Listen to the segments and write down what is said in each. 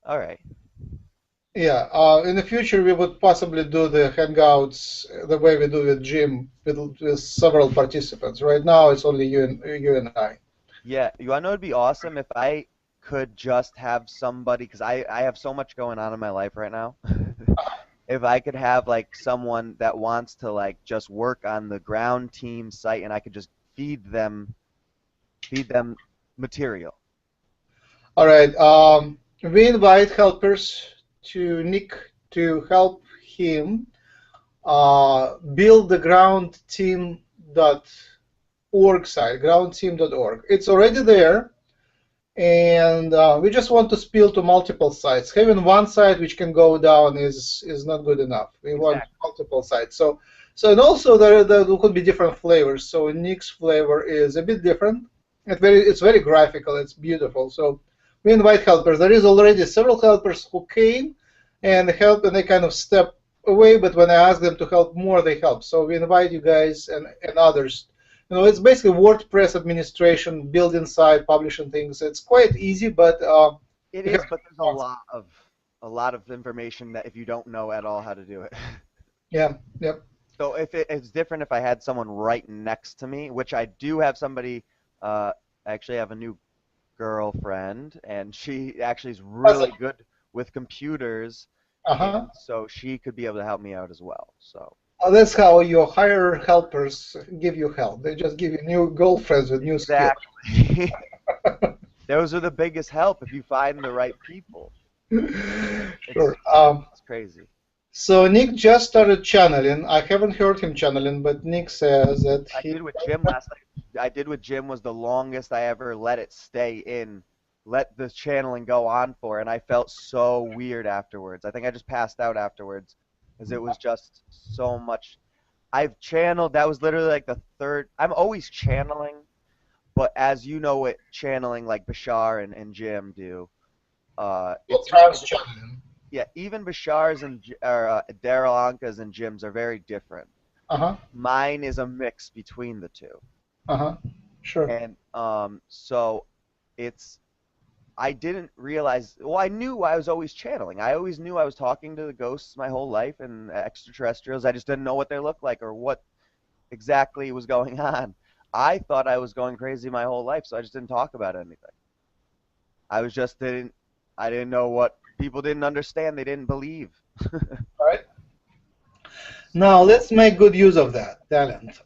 All right. Yeah, in the future we would possibly do the hangouts the way we do with Jim with several participants. Right now it's only you and I. Yeah, you know it'd be awesome if I could just have somebody, because I have so much going on in my life right now. If I could have like someone that wants to like just work on the ground team site and I could just feed them material. All right. We invite helpers to Nick to help him build the groundteam.org site, groundteam.org. It's already there, and we just want to spill to multiple sites. Having one site which can go down is not good enough. We want Exactly. multiple sites. And also there could be different flavors. So Nick's flavor is a bit different. It's very graphical. It's beautiful. So we invite helpers. There is already several helpers who came and help, and they kind of step away. But when I ask them to help more, they help. So we invite you guys and others. It's basically WordPress administration, building site, publishing things. It's quite easy, but It you have is, to but be there's responsible. a lot of information that if you don't know at all how to do it. Yeah, yep. So if it's different if I had someone right next to me, which I do have somebody, I actually have a new girlfriend, and she actually is Awesome. really good with computers, Uh-huh. and so she could be able to help me out as well. So That's how your higher helpers give you help. They just give you new girlfriends with new skills. exactly, those are the biggest help if you find the right people. Sure. It's crazy. So Nick just started channeling. I haven't heard him channeling, but Nick says that I he. did with Jim last night. I did with Jim was the longest I ever let it stay in, let the channeling go on for, and I felt so weird afterwards. I think I just passed out afterwards because it was just so much. I've channeled, that was literally like the third. I'm always channeling, but as you know what channeling like Bashar and Jim do, Well, it's very trans different. channeling. Yeah, even Bashar's and Daryl Anka's and Jim's are very different. Uh-huh. Mine is a mix between the two. Uh-huh. Sure. And so it's I didn't realize. Well, I knew I was always channeling. I always knew I was talking to the ghosts my whole life and extraterrestrials. I just didn't know what they looked like or what exactly was going on. I thought I was going crazy my whole life, so I just didn't talk about anything. I was just didn't. I didn't know what people didn't understand. They didn't believe. All right. Now let's make good use of that talent.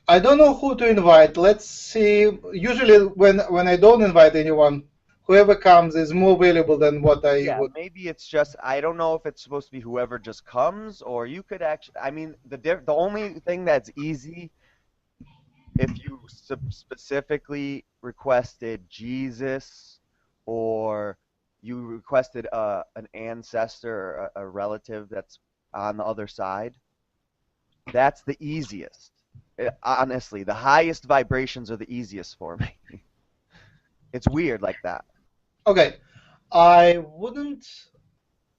I don't know who to invite. Let's see. Usually, when I don't invite anyone, whoever comes is more valuable than what I Yeah, would. maybe it's just I don't know if it's supposed to be whoever just comes or you could actually. I mean, the only thing that's easy if you specifically requested Jesus or you requested an ancestor or a relative that's on the other side, that's the easiest. Honestly, the highest vibrations are the easiest for me. It's weird like that. Okay, I wouldn't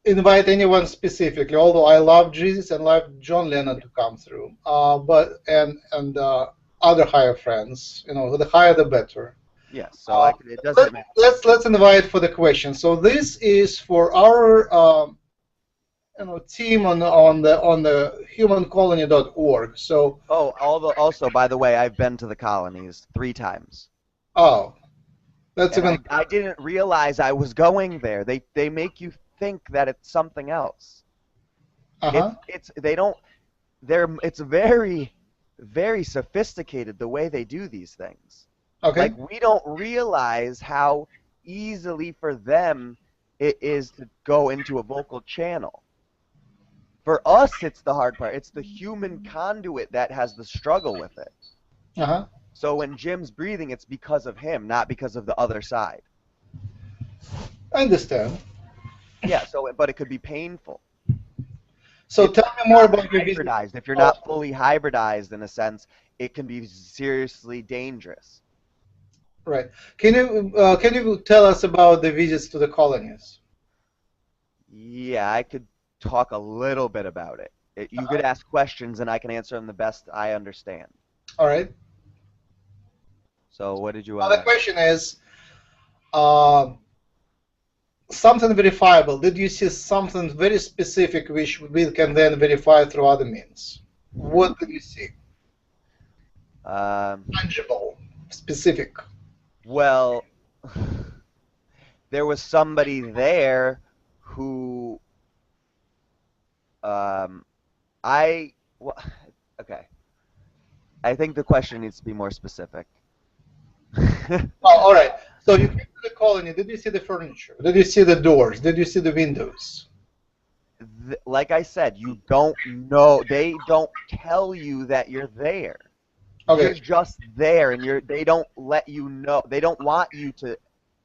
invite anyone specifically, although I love Jesus and love John Lennon Yeah. to come through. But and other higher friends, the higher the better. Yeah, so Uh, it let, doesn't matter. let's invite for the question. So this is for our team on the humancolony.org. So Oh, also, by the way, I've been to the colonies 3 times. oh, that's And even I didn't realize I was going there. They make you think that it's something else. uh-huh. It's they don't it's very sophisticated the way they do these things. Like Okay. we don't realize how easily for them it is to go into a vocal channel. For us, it's the hard part. It's the human conduit that has the struggle with it. Uh-huh. So when Jim's breathing, it's because of him, not because of the other side. I understand. Yeah, so but it could be painful. So If tell you're me more not about your visit. hybridized, if you're Oh, not fully hybridized in a sense, it can be seriously dangerous. right. Can you tell us about the visits to the colonies? Yeah, I could talk a little bit about it. You could ask questions and I can answer them the best I understand. All right. So what did you Now want the to? question is, uh, something verifiable? Did you see something very specific which we can then verify through other means? What did you see? Tangible, specific. Well, there was somebody there who well, okay. I think the question needs to be more specific. Oh, all right. So you came to the colony. Did you see the furniture? Did you see the doors? Did you see the windows? Like I said, you don't know. They don't tell you that you're there. Okay. You're just there, and they don't let you know. They don't want you to.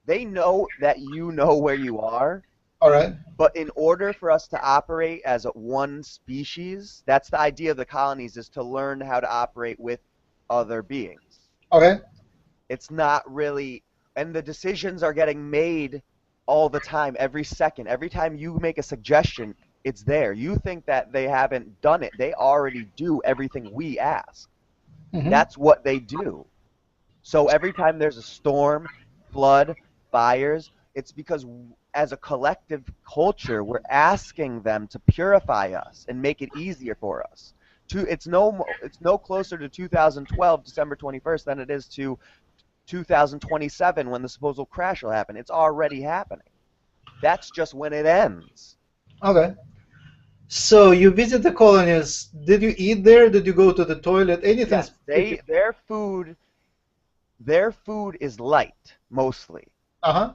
They know that you know where you are. All right. But in order for us to operate as one species, that's the idea of the colonies, is to learn how to operate with other beings. Okay. It's not really, and the decisions are getting made all the time, every second. Every time you make a suggestion, it's there. You think that they haven't done it. They already do everything we ask. Mm-hmm. That's what they do. So every time there's a storm, flood, fires, it's because as a collective culture, we're asking them to purify us and make it easier for us. It's no closer to 2012, December 21st, than it is to 2027 when the supposed crash will happen. It's already happening. That's just when it ends. Okay. So you visit the colonies. Did you eat there? Did you go to the toilet? Anything? Yes, their food is light mostly. Uh-huh.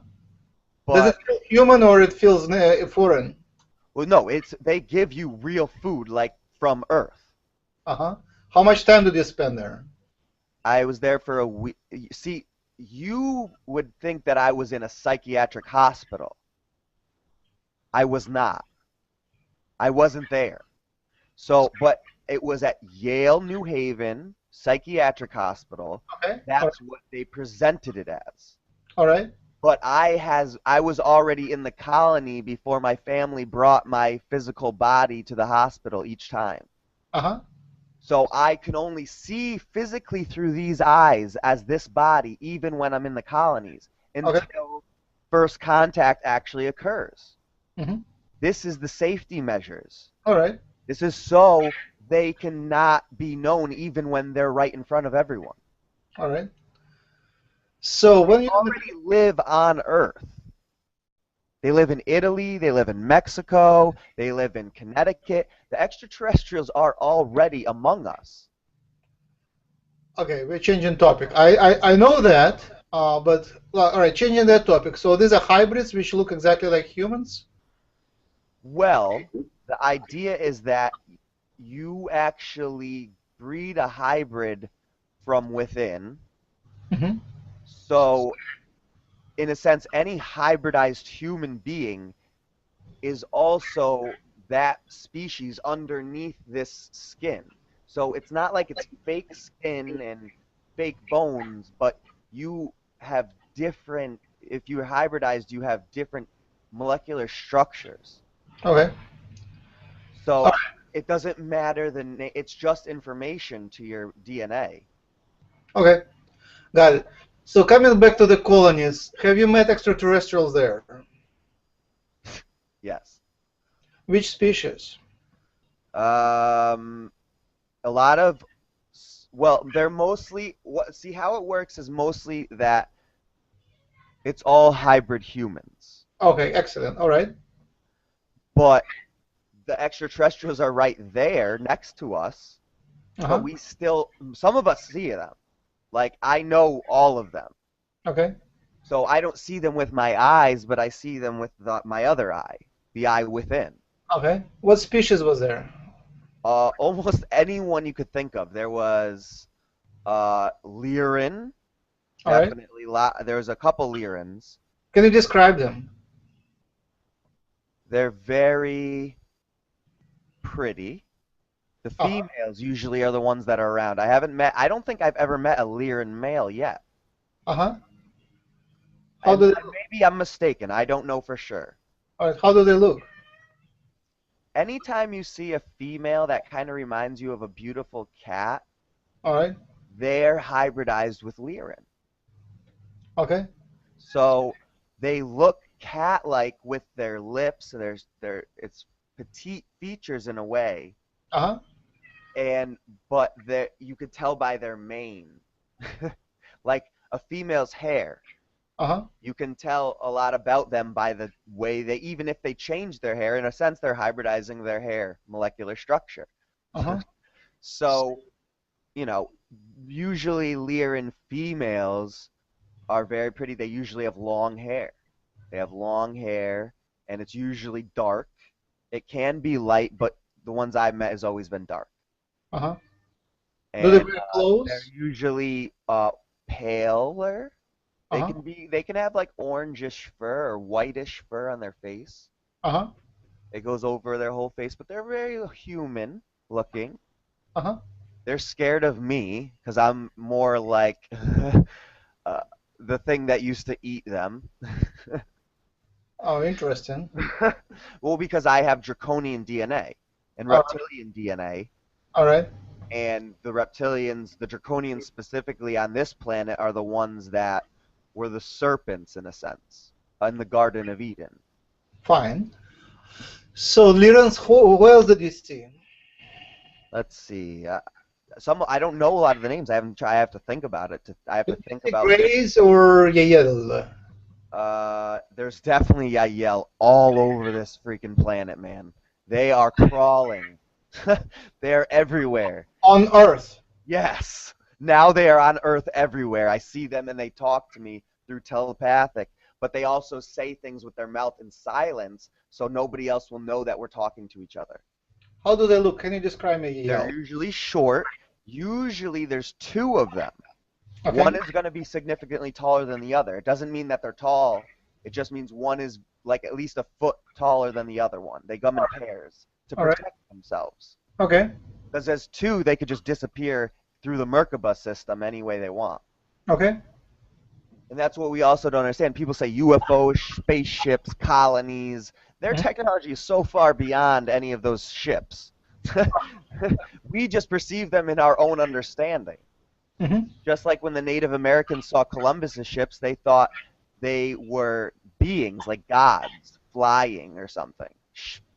But, does it feel human or it feels foreign? Well, no, they give you real food like from Earth. Uh-huh. How much time did you spend there? I was there for a week. See, you would think that I was in a psychiatric hospital. I was not. I wasn't there. So, but it was at Yale New Haven Psychiatric Hospital. Okay. That's what they presented it as. All right. But I was already in the colony before my family brought my physical body to the hospital each time. Uh-huh. So I can only see physically through these eyes as this body, even when I'm in the colonies, until first contact actually occurs. Mm-hmm. This is the safety measures. All right. This is so they cannot be known even when they're right in front of everyone. All right. So when you already live on Earth. They live in Italy, they live in Mexico, they live in Connecticut. The extraterrestrials are already among us. Okay, we're changing topic. I know that, but all right, changing that topic. So these are hybrids which look exactly like humans? Well, the idea is that you actually breed a hybrid from within. Mm-hmm. So, in a sense, any hybridized human being is also that species underneath this skin. So it's not like it's fake skin and fake bones, but you have different, if you're hybridized, you have different molecular structures. Okay. So it doesn't matter it's just information to your DNA. Okay, got it. So coming back to the colonies, have you met extraterrestrials there? Yes. Which species? A lot of, well, they're mostly, see how it works is mostly that it's all hybrid humans. Okay, excellent. All right. But the extraterrestrials are right there next to us, but we still, some of us see them. Like, I know all of them. Okay. So I don't see them with my eyes, but I see them with my other eye, the eye within. Okay. What species was there? Almost anyone you could think of. There was Lyran, definitely. There's a couple Lyrans. Can you describe them? They're very pretty. The females usually are the ones that are around. I don't think I've ever met a Lyran male yet. Uh-huh. Maybe I'm mistaken. I don't know for sure. All right. How do they look? Anytime you see a female that kind of reminds you of a beautiful cat, all right, they're hybridized with Lyran. Okay. So they look cat-like with their lips, their it's petite features in a way, Uh-huh. but you could tell by their mane, like a female's hair. Uh-huh. You can tell a lot about them by the way they, even if they change their hair, in a sense, they're hybridizing their hair molecular structure. Uh-huh. So, usually Lyran females are very pretty. They usually have long hair. They have long hair, and it's usually dark. It can be light, but the ones I've met has always been dark. Uh-huh. Do they And wear they're clothes? usually paler. Uh-huh. They can have like orangish fur or whitish fur on their face. Uh-huh. It goes over their whole face, but they're very human looking. Uh-huh. They're scared of me because I'm more like uh, the thing that used to eat them. Oh, interesting. Well, because I have draconian DNA and All right. reptilian DNA, All right. and the reptilians, the draconians specifically on this planet, are the ones that were the serpents in a sense in the Garden of Eden. Fine. So, Lyrans, who else did you see? Let's see. I don't know a lot of the names. I haven't tried. I have to think about it. I have to Did you think see about. Grace or Yahyel? There's definitely Yahyel all over this freaking planet, man. They are crawling. They're everywhere. On Earth. Yes. Now they are on Earth everywhere. I see them and they talk to me through telepathic, but they also say things with their mouth in silence so nobody else will know that we're talking to each other. How do they look? Can you describe me, They're Yahyel? usually short. Usually there's two of them. Okay. One is going to be significantly taller than the other. It doesn't mean that they're tall. It just means one is like at least a foot taller than the other one. They come in pairs to All right. protect themselves. Okay. Because as two, they could just disappear through the Merkaba system any way they want. Okay. And that's what we also don't understand. People say UFOs, spaceships, colonies. Their technology is so far beyond any of those ships. We just perceive them in our own understanding. Mm-hmm. Just like when the Native Americans saw Columbus's ships, they thought they were beings like gods flying or something.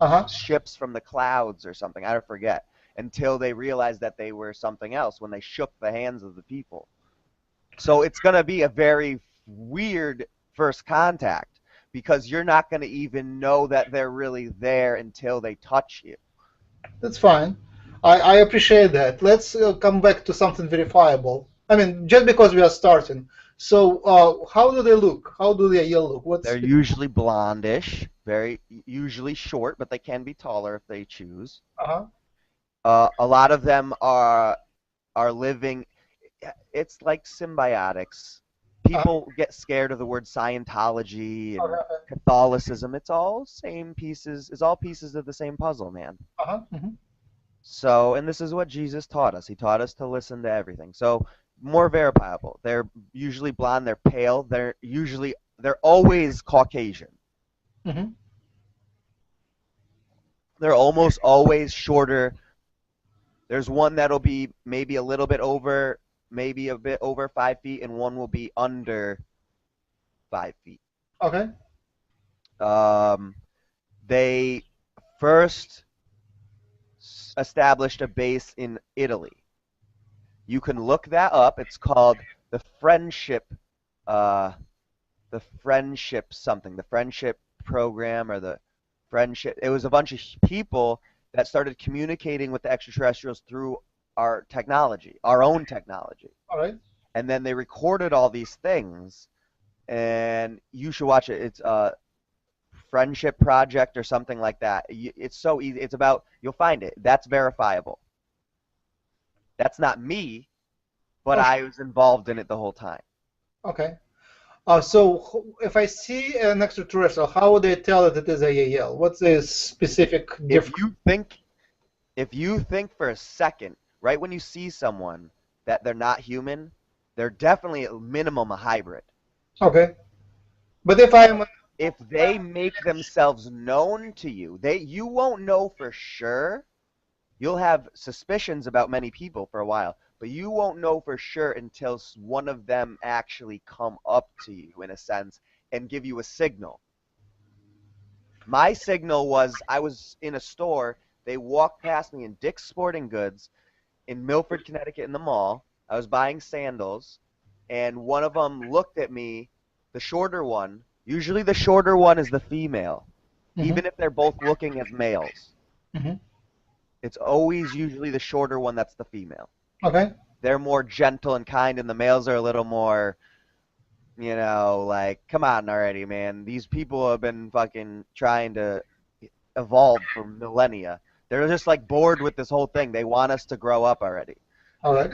Uh-huh. Ships from the clouds or something. I forget. Until they realized that they were something else when they shook the hands of the people. So it's going to be a very weird first contact because you're not going to even know that they're really there until they touch you. That's fine. I appreciate that. Let's come back to something verifiable. I mean, just because we are starting. So, how do they look? How do they look? They're usually blondish, very usually short, but they can be taller if they choose. Uh-huh. A lot of them are living. It's like symbiotics. People get scared of the word Scientology and Catholicism. It's all same pieces. It's all pieces of the same puzzle, man. Uh-huh. Mm-hmm. So, and this is what Jesus taught us. He taught us to listen to everything. So, more verifiable. They're usually blonde. They're pale. They're always Caucasian. Mm-hmm. They're almost always shorter. There's one that'll be maybe a little bit over, maybe a bit over 5 feet, and one will be under 5 feet. Okay. They first established a base in Italy. You can look that up. It's called the Friendship something, the Friendship Program or the Friendship. It was a bunch of people that started communicating with the extraterrestrials through our technology, our own technology. All right. And then they recorded all these things, and you should watch it. It's a Friendship Project or something like that. It's so easy. It's about, you'll find it. That's verifiable. That's not me, but I was involved in it the whole time. Okay. So if I see an extraterrestrial, how would they tell that it is a Yahyel? What's the specific difference? If you think for a second, right when you see someone that they're not human, they're definitely at minimum a hybrid. Okay. But if they make themselves known to you, you won't know for sure. You'll have suspicions about many people for a while, but you won't know for sure until one of them actually come up to you, in a sense, and give you a signal. My signal was I was in a store. They walked past me in Dick's Sporting Goods in Milford, Connecticut, in the mall. I was buying sandals, and one of them looked at me, the shorter one. Usually the shorter one is the female, Mm-hmm. even if they're both looking as males. Mm-hmm. It's always usually the shorter one that's the female. Okay. They're more gentle and kind, and the males are a little more, like, come on already, man. These people have been fucking trying to evolve for millennia. They're just like bored with this whole thing. They want us to grow up already. All right.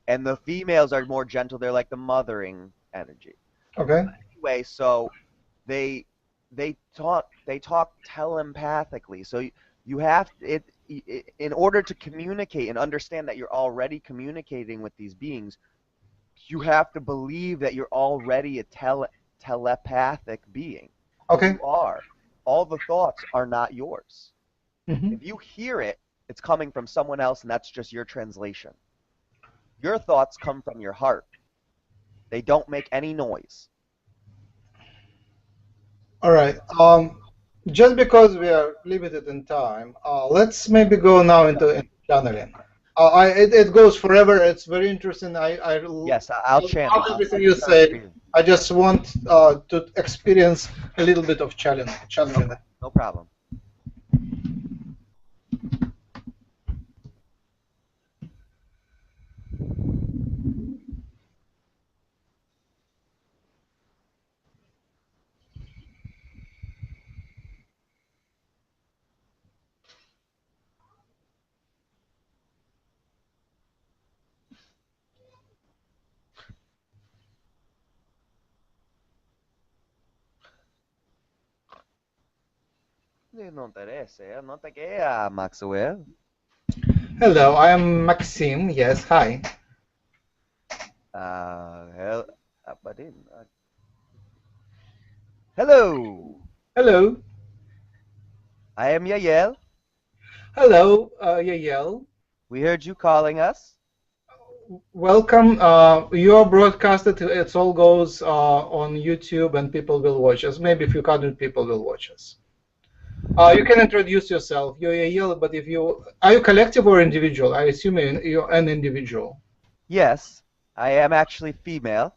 And the females are more gentle. They're like the mothering energy. Okay. Anyway, so they talk telepathically. So you have it in order to communicate and understand that you're already communicating with these beings. You have to believe that you're already a telepathic being. Okay. You are. All the thoughts are not yours. Mm-hmm. If you hear it, it's coming from someone else, and that's just your translation. Your thoughts come from your heart. They don't make any noise. All right. Just because we are limited in time, let's maybe go now into channeling. It goes forever. It's very interesting. Yes, I'll channel. Love everything you say. I just want to experience a little bit of channeling. No problem. No interessa, no te queda, Maxwell. Hello, I am Maxime. Yes, hi. Hell, hello. Hello. I am Yahyel. Hello, Yahyel. We heard you calling us. Welcome. You are broadcasted. It all goes on YouTube, and people will watch us. Maybe a few hundred people will watch us. You can introduce yourself. You're Yahyel, but are you collective or individual? I assume you're an individual. Yes, I am actually female.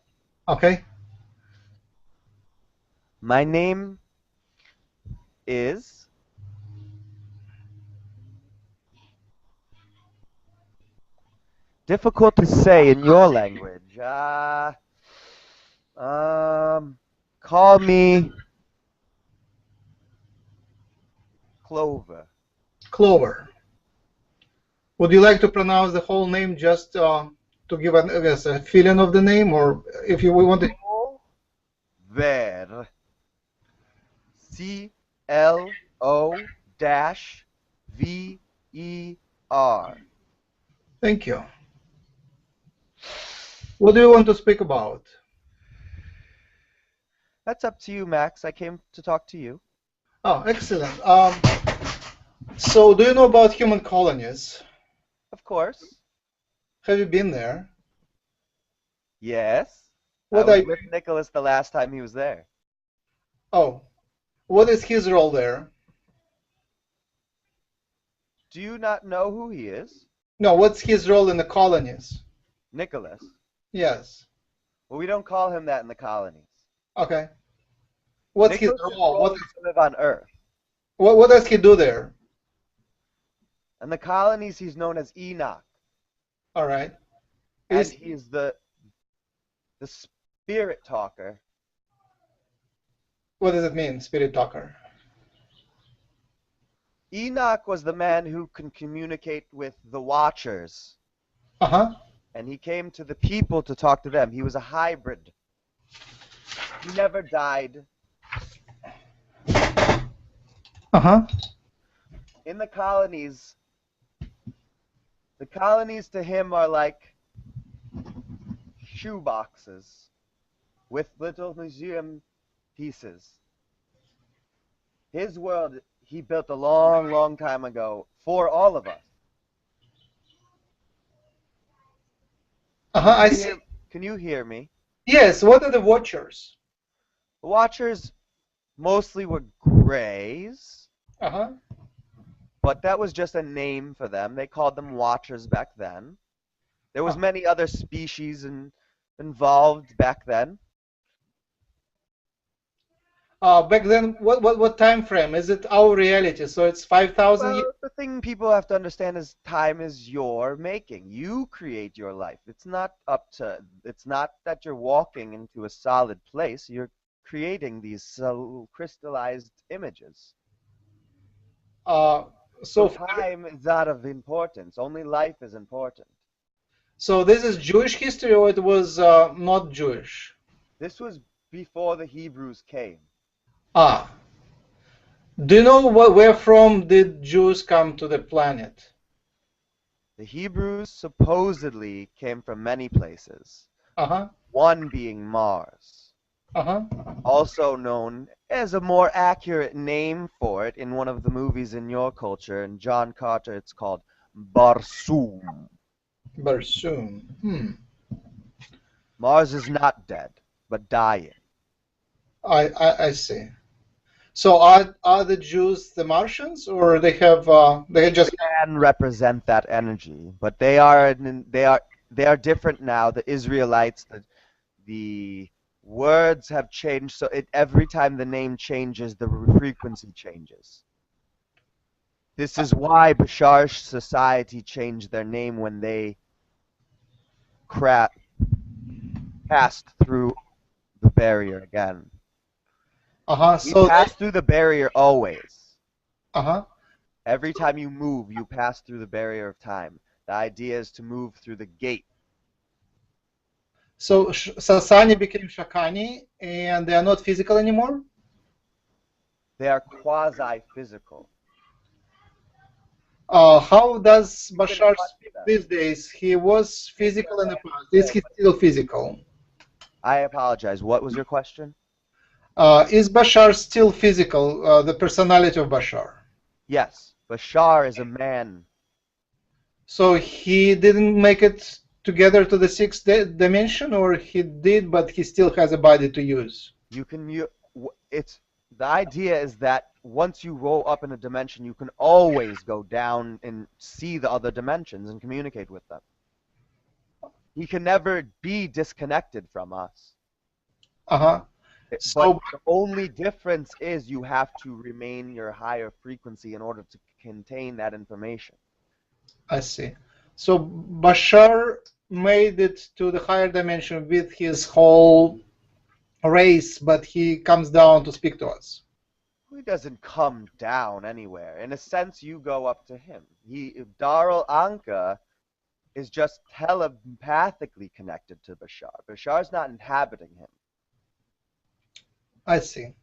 Okay. My name is difficult to say in your language. Call me Clover. Clover. Would you like to pronounce the whole name just to give a feeling of the name, or if you want to? Ver. CLO-VER. Thank you. What do you want to speak about? That's up to you, Max. I came to talk to you. Oh, excellent. So, do you know about human colonies? Of course. Have you been there? Yes. What I was with Nicholas the last time he was there. Oh, what is his role there? Do you not know who he is? No, what's his role in the colonies? Nicholas. Yes. Well, we don't call him that in the colonies. Okay. What's his Nicholas' role? is to live on Earth. What does he do there? In the colonies, he's known as 𝗖𝗎𝗓𝗓. All right. And he's the spirit talker. What does it mean, spirit talker? Enoch was the man who can communicate with the Watchers. Uh-huh. And he came to the people to talk to them. He was a hybrid. He never died. Uh-huh. In the colonies to him are like shoe boxes with little museum pieces. His world he built a long, long time ago for all of us. Uh-huh, I see. Can you hear me? Yes, what are the Watchers? The Watchers mostly were grays, Uh-huh. but that was just a name for them. They called them watchers back then. There was many other species involved back then. Back then, what time frame? Is it our reality? So it's 5,000 years? Well, the thing people have to understand is time is your making. You create your life. It's not that you're walking into a solid place. You're creating these crystallized images. Uh, So so, time is not of importance. Only life is important. so this is Jewish history, or it was not Jewish? This was before the Hebrews came. Ah, do you know where from did Jews come to the planet? The Hebrews supposedly came from many places, Uh-huh. one being Mars, Uh-huh. also known as a more accurate name for it in one of the movies in your culture, in John Carter, it's called Barsoom. Barsoom. Mars is not dead, but dying. I see. So are the Jews the Martians, or they just Can represent that energy, but they are different now. The Israelites, the words have changed, so every time the name changes, the frequency changes. This is why Bashar's society changed their name when they passed through the barrier again. uh-huh. We So pass through the barrier always. uh-huh. Every time you move, you pass through the barrier of time. The idea is to move through the gate. So Sasani became Shakani, and they are not physical anymore. They are quasi-physical. How does You can Bashar touch speak them. these days? He was physical in the past. Is he still physical? I apologize. What was your question? Is Bashar still physical? The personality of Bashar. Yes, Bashar is a man. So he didn't make it together to the sixth dimension, or he did, but he still has a body to use. It's the idea is that once you roll up in a dimension, you can always go down and see the other dimensions and communicate with them. He can never be disconnected from us. Uh-huh. But So the only difference is you have to remain your higher frequency in order to contain that information. I see. So Bashar made it to the higher dimension with his whole race, but he comes down to speak to us. He doesn't come down anywhere. In a sense, you go up to him. Darul Anka is just telepathically connected to Bashar. Bashar's not inhabiting him. I see.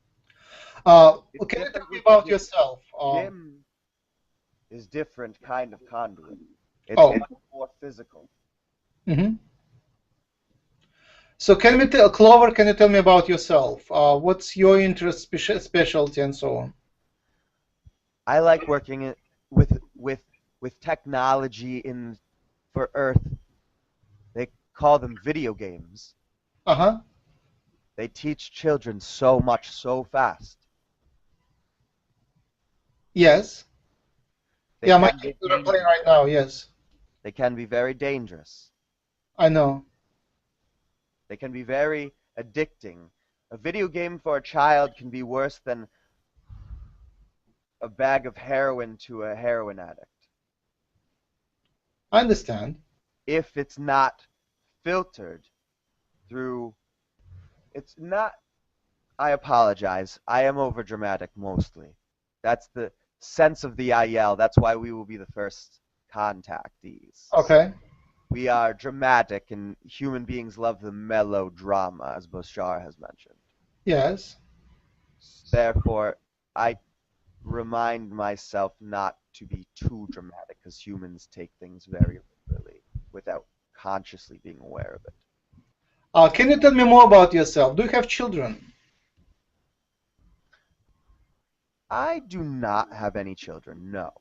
It's Can you tell different me with about Jim. yourself? Jim is different kind of conduit. Oh. It's more physical. Mm-hmm. So can we tell Clover? Can you tell me about yourself? What's your interest, specialty, and so on? I like working with technology for Earth. They call them video games. Uh-huh. They teach children so much so fast. Yes. They Yeah, my can be kids are playing right now. Yes, They can be very dangerous. I know. They can be very addicting. A video game for a child can be worse than a bag of heroin to a heroin addict I understand. if it's not filtered through. It's not. I apologize. I am overdramatic mostly. That's the sense of the Yahyel. That's why we will be the first contactees. Okay. We are dramatic, and human beings love the melodrama, as Bashar has mentioned. Yes. Therefore, I remind myself not to be too dramatic, because humans take things very literally without consciously being aware of it. Can you tell me more about yourself? Do you have children? I do not have any children, no.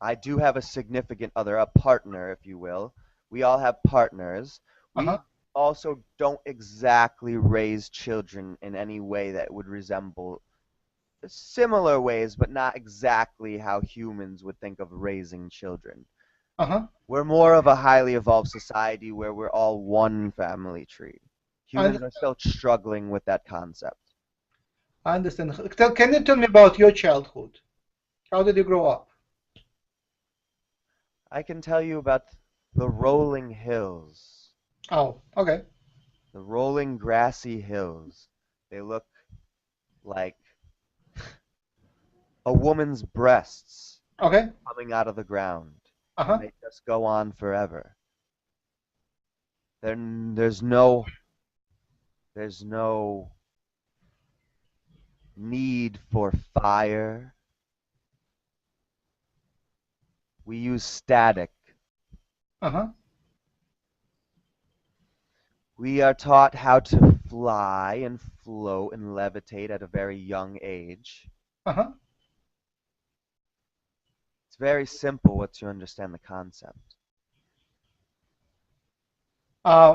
I do have a significant other, a partner, if you will. We all have partners. Uh-huh. also don't exactly raise children in any way that would resemble similar ways, but not exactly how humans would think of raising children. Uh-huh. We're more of a highly evolved society where we're all one family tree. I Humans are understand. still struggling with that concept. I understand. Can you tell me about your childhood? How did you grow up? I can tell you about the rolling hills, Oh, okay. the rolling grassy hills. They look like a woman's breasts Okay. coming out of the ground, and Uh-huh. they just go on forever. There, there's no need for fire. We use static. Uh-huh. We are taught how to fly and float and levitate at a very young age. Uh-huh. It's very simple once you understand the concept.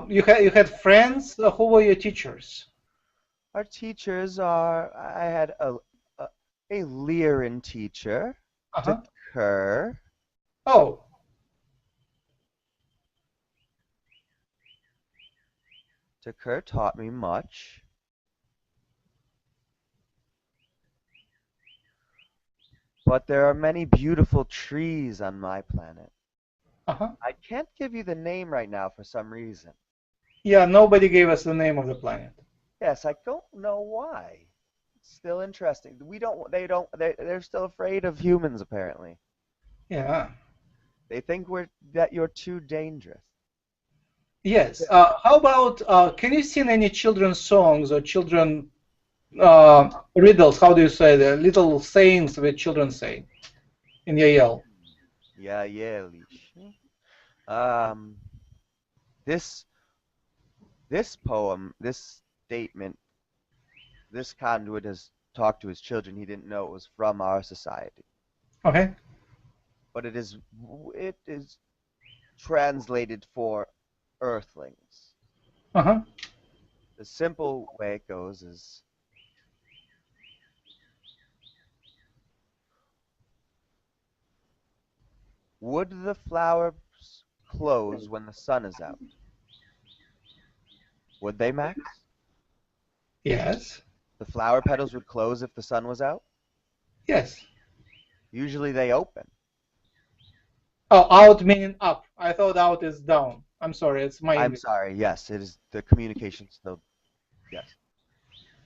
You had friends. Who were your teachers? Our teachers are, I had a Lyran teacher, Uh-huh. 𝗪𝗓𝗓. Oh, 𝗪𝗓𝗓 taught me much. But there are many beautiful trees on my planet. uh-huh. I can't give you the name right now for some reason. Yeah, nobody gave us the name of the planet. Yes, I don't know why. It's still interesting. They're still afraid of humans apparently. Yeah. They think that you're too dangerous. Yes. How about can you sing any children's songs or children riddles? How do you say the little sayings that children say in Yahyel? Yahyel. Um, this this poem, this statement, this conduit has talked to his children. He didn't know it was from our society, Okay. but it is translated for Earthlings. Uh-huh. The simple way it goes is, would the flowers close when the sun is out? Would they, Max? Yes. The flower petals would close if the sun was out? Yes. Usually they open. Oh, out meaning up. I thought out is down. I'm sorry, it's my I'm English. sorry, yes, it is the communication still, yes.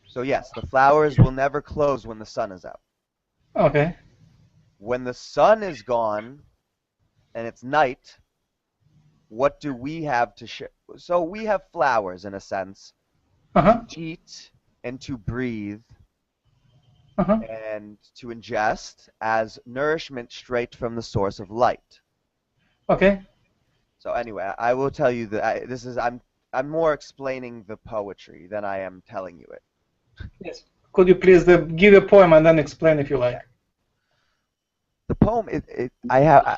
So yes, the flowers will never close when the sun is out. Okay. When the sun is gone and it's night, what do we have to share? So we have flowers in a sense to Uh-huh. eat and to breathe Uh-huh. and to ingest as nourishment straight from the source of light. Okay. So anyway, I will tell you that I'm more explaining the poetry than I am telling you it. Yes. Could you please give a poem and then explain if you like? The poem, I have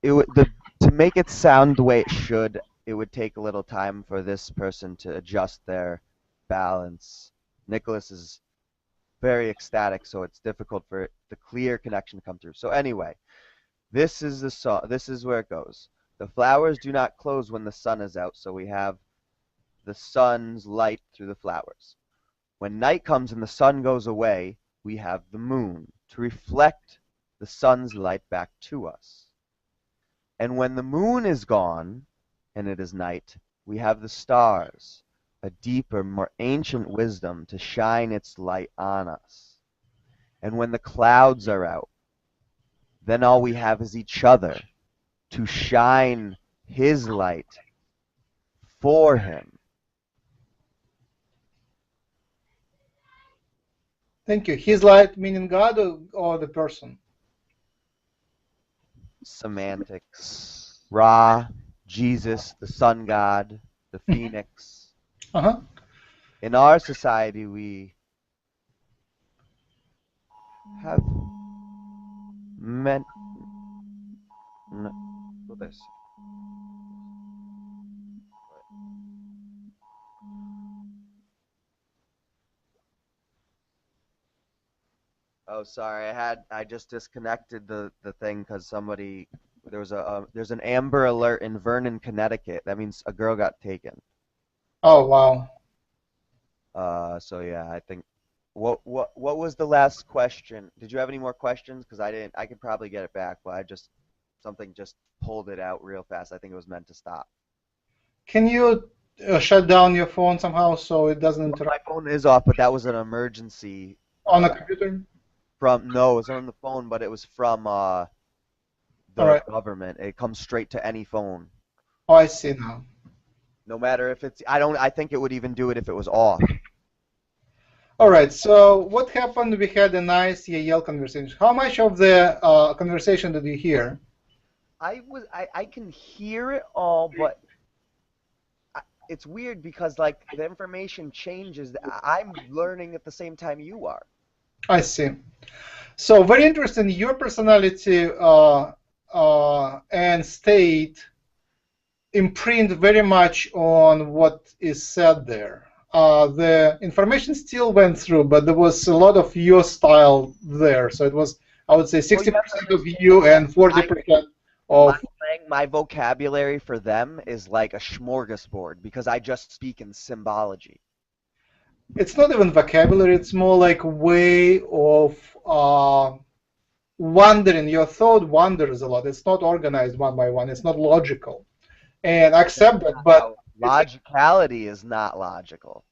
it would the to make it sound the way it should. It would take a little time for this person to adjust their balance. Nicholas is very ecstatic, so it's difficult for the clear connection to come through. So anyway, this is the song. This is where it goes. The flowers do not close when the sun is out, so we have the sun's light through the flowers. When night comes and the sun goes away, we have the moon to reflect the sun's light back to us. And when the moon is gone and it is night, we have the stars, a deeper, more ancient wisdom to shine its light on us. And when the clouds are out, then all we have is each other to shine his light for him. Thank you. His light meaning God or the person? Semantics. Ra, Jesus, the sun god, the phoenix. Uh-huh. In our society, we have meant. No, this. Oh, sorry. I just disconnected the thing because there's an Amber Alert in Vernon, Connecticut. That means a girl got taken. Oh, wow. So yeah, I think what was the last question? Did you have any more questions? Because I didn't. I could probably get it back, but something just pulled it out real fast. I think it was meant to stop. Can you shut down your phone somehow so it doesn't Well, my interrupt phone is off, but that was an emergency. on the computer? No, it was on the phone, but it was from All the right. government. It comes straight to any phone. Oh, I see now. No matter if it's, I think it would even do it if it was off. All right. So what happened? We had a nice Yahyel conversation. How much of the conversation did you hear? I can hear it all, but it's weird because like the information changes. I'm learning at the same time you are. I see. So very interesting. Your personality and state imprint very much on what is said there. The information still went through, but there was a lot of your style there. So it was, I would say, 60% of you and 40% of. My vocabulary for them is like a smorgasbord because I just speak in symbology. It's not even vocabulary. It's more like a way of wandering. Your thought wanders a lot. It's not organized one by one. It's not logical. And I accept that, but Logicality is not logical.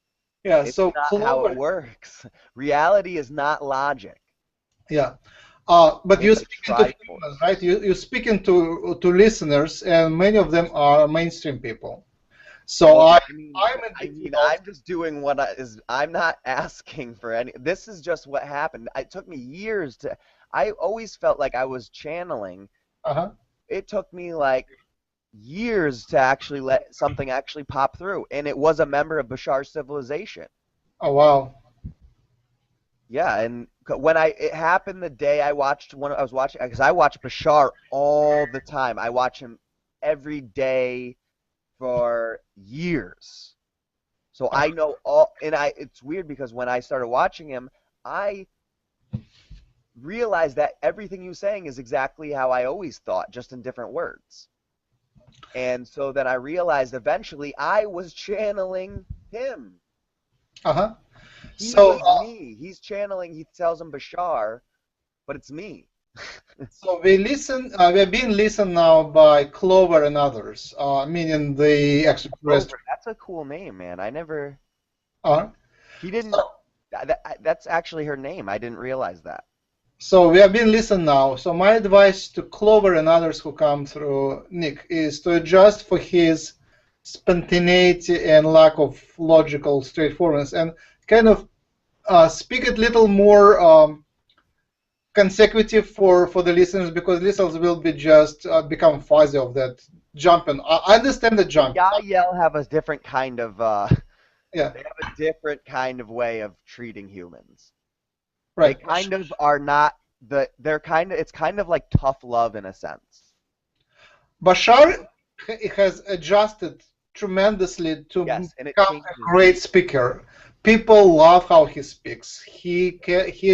yeah, It's so not how Clover, it works. Reality is not logic. yeah. But you're It's a speaking to humans, right? You're speaking to listeners, and many of them are mainstream people. So Well, I'm just doing I'm not asking for any. This is just what happened. It took me years to. I always felt like I was channeling. uh-huh. It took me like years to actually let something actually pop through, and it was a member of Bashar's civilization. Oh, wow. Yeah, and it happened the day I was watching because I watch Bashar all the time. I watch him every day for years. So I know all, and it's weird because when I started watching him, I realized that everything he was saying is exactly how I always thought, just in different words. And so then I realized eventually I was channeling him. Uh-huh. He So, was me. He's channeling, he tells him Bashar, but it's me. so we listen. We are being listened now by Clover and others, meaning the extraterrestrials. That's a cool name, man. I never. Uh, He didn't. That's actually her name. I didn't realize that. so we are being listened now. So my advice to Clover and others who come through Nick is to adjust for his spontaneity and lack of logical straightforwardness, and kind of speak it a little more consecutive for the listeners, because listeners will be just become fuzzy of that jumping. I understand the jump. Yahyel have a different kind of. Yeah. They have a different kind of way of treating humans. Right. They kind of are not they're kind of it's kind of like tough love in a sense. Bashar has adjusted tremendously to Yes, and it become changes. a great speaker. People love how he speaks. He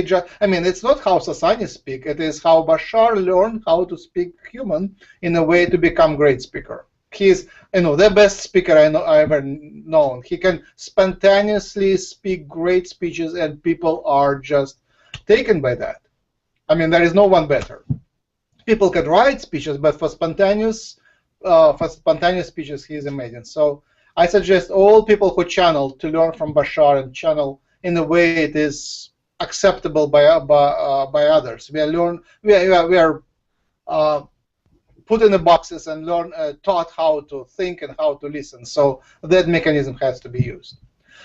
just, I mean, it's not how Sasani speak. It is how Bashar learned how to speak human in a way to become great speaker. He's, the best speaker I ever known. He can spontaneously speak great speeches, and people are just taken by that. I mean, there is no one better. People can write speeches, but for spontaneous speeches, he is amazing. So I suggest all people who channel to learn from Bashar and channel in a way it is acceptable by others. We are put in the boxes and taught how to think and how to listen. So that mechanism has to be used.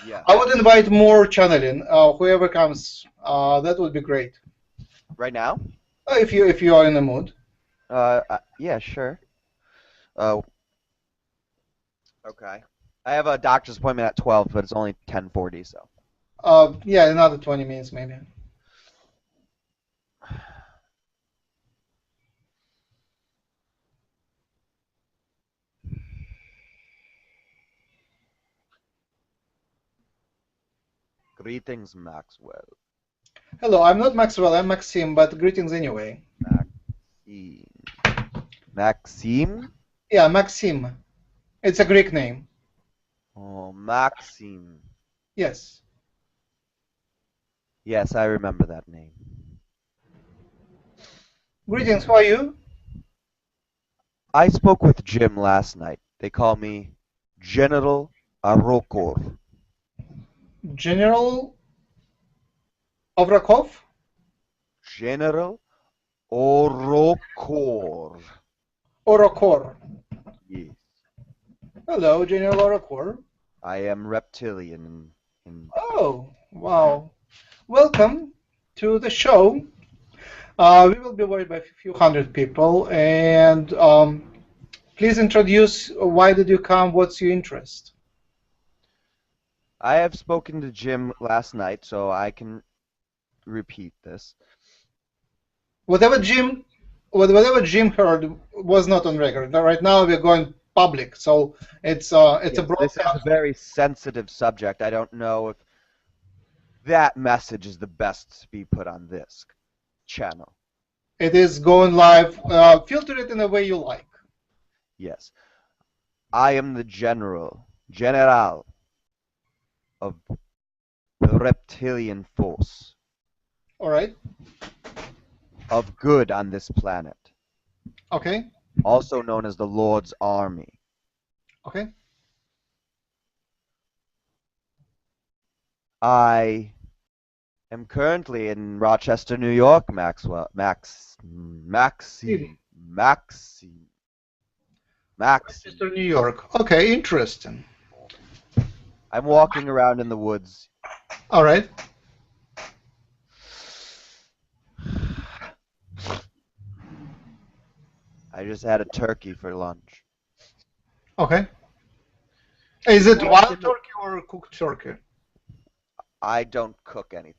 Yeah. I would invite more channeling. Whoever comes, that would be great. Right now? If you are in the mood. Yeah, sure. Okay. I have a doctor's appointment at 12, but it's only 10:40, so. Yeah, another 20 minutes maybe. Greetings, Maxwell. Hello, I'm not Maxwell, I'm Maxim, but greetings anyway. Maxime. Maxime? Yeah, Maxim. It's a Greek name. Oh, Maxime. Yes. Yes, I remember that name. Greetings, who are you? I spoke with Jim last night. They call me General Orokor. General Ovrakov? General Orokor. Orokor. Yes. Hello, General Orokor. I am Reptilian. Oh, wow. Welcome to the show. We will be worried by a few hundred people, and please introduce why did you come, what's your interest? I have spoken to Jim last night, so I can repeat this. Whatever Jim heard was not on record. Now, right now we're going public, so it's a This is broadcast. a very sensitive subject. I don't know if that message is the best to be put on this channel. It is going live. Filter it in a way you like. Yes. I am the general of the reptilian force All right. of good on this planet, Okay. also known as the Lord's Army. Okay. I am currently in Rochester, New York, Maxim. Rochester, New York. Okay, interesting. I'm walking around in the woods. All right. I just had a turkey for lunch. Okay. Is it wild turkey or cooked turkey? I don't cook anything.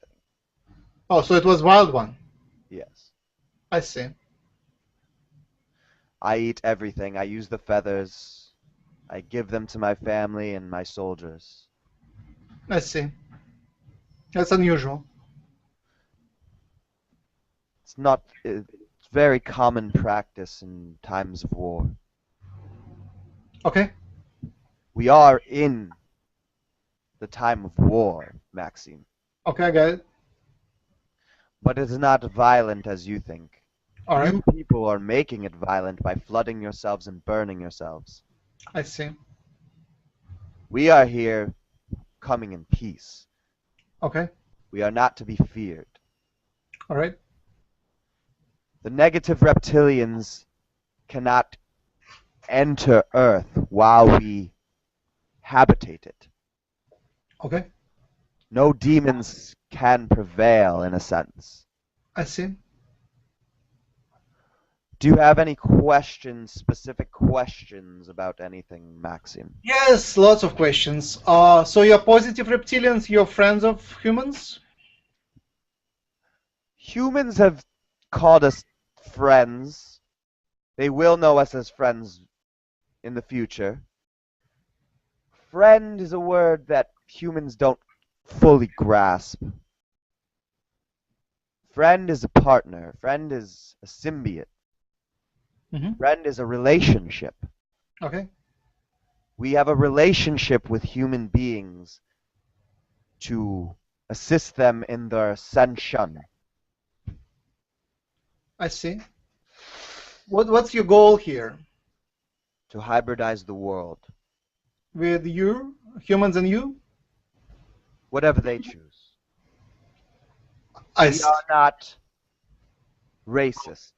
Oh, so it was wild one. Yes. I see. I eat everything. I use the feathers. I give them to my family and my soldiers. I see. That's unusual. It's very common practice in times of war. Okay. We are in the time of war, Maxime. Okay, I got it. But it is not violent as you think. All right. You people are making it violent by flooding yourselves and burning yourselves. I see. We are here coming in peace. Okay. We are not to be feared. All right. The negative reptilians cannot enter Earth while we habitate it. Okay. No demons can prevail, in a sense. I see. Do you have any questions, specific questions about anything, Maxim? Yes, lots of questions. So you're positive reptilians, you're friends of humans? Humans have called us friends. They will know us as friends in the future. Friend is a word that humans don't fully grasp. Friend is a partner. Friend is a symbiote. Mm-hmm. Friend is a relationship. Okay. We have a relationship with human beings to assist them in their ascension. I see. What's your goal here? To hybridize the world. With you, humans and you? Whatever they choose. I We see. are not racist.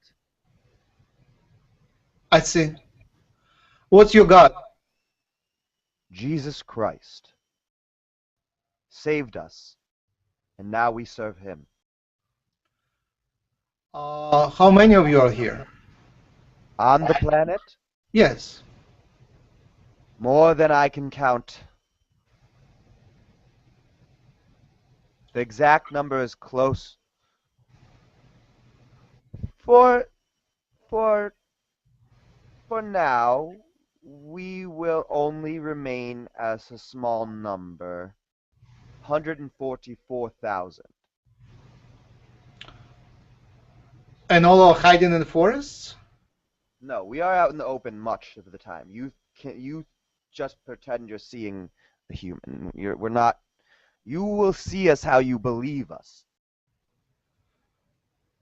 I see. What's your God? Jesus Christ saved us, and now we serve him. How many of you are here? On the planet, Yes. more than I can count. The exact number is close. For now, we will only remain as a small number, 144,000. And all are hiding in forests? No, we are out in the open much of the time. You just pretend you're seeing the human. We're not. You will see us how you believe us.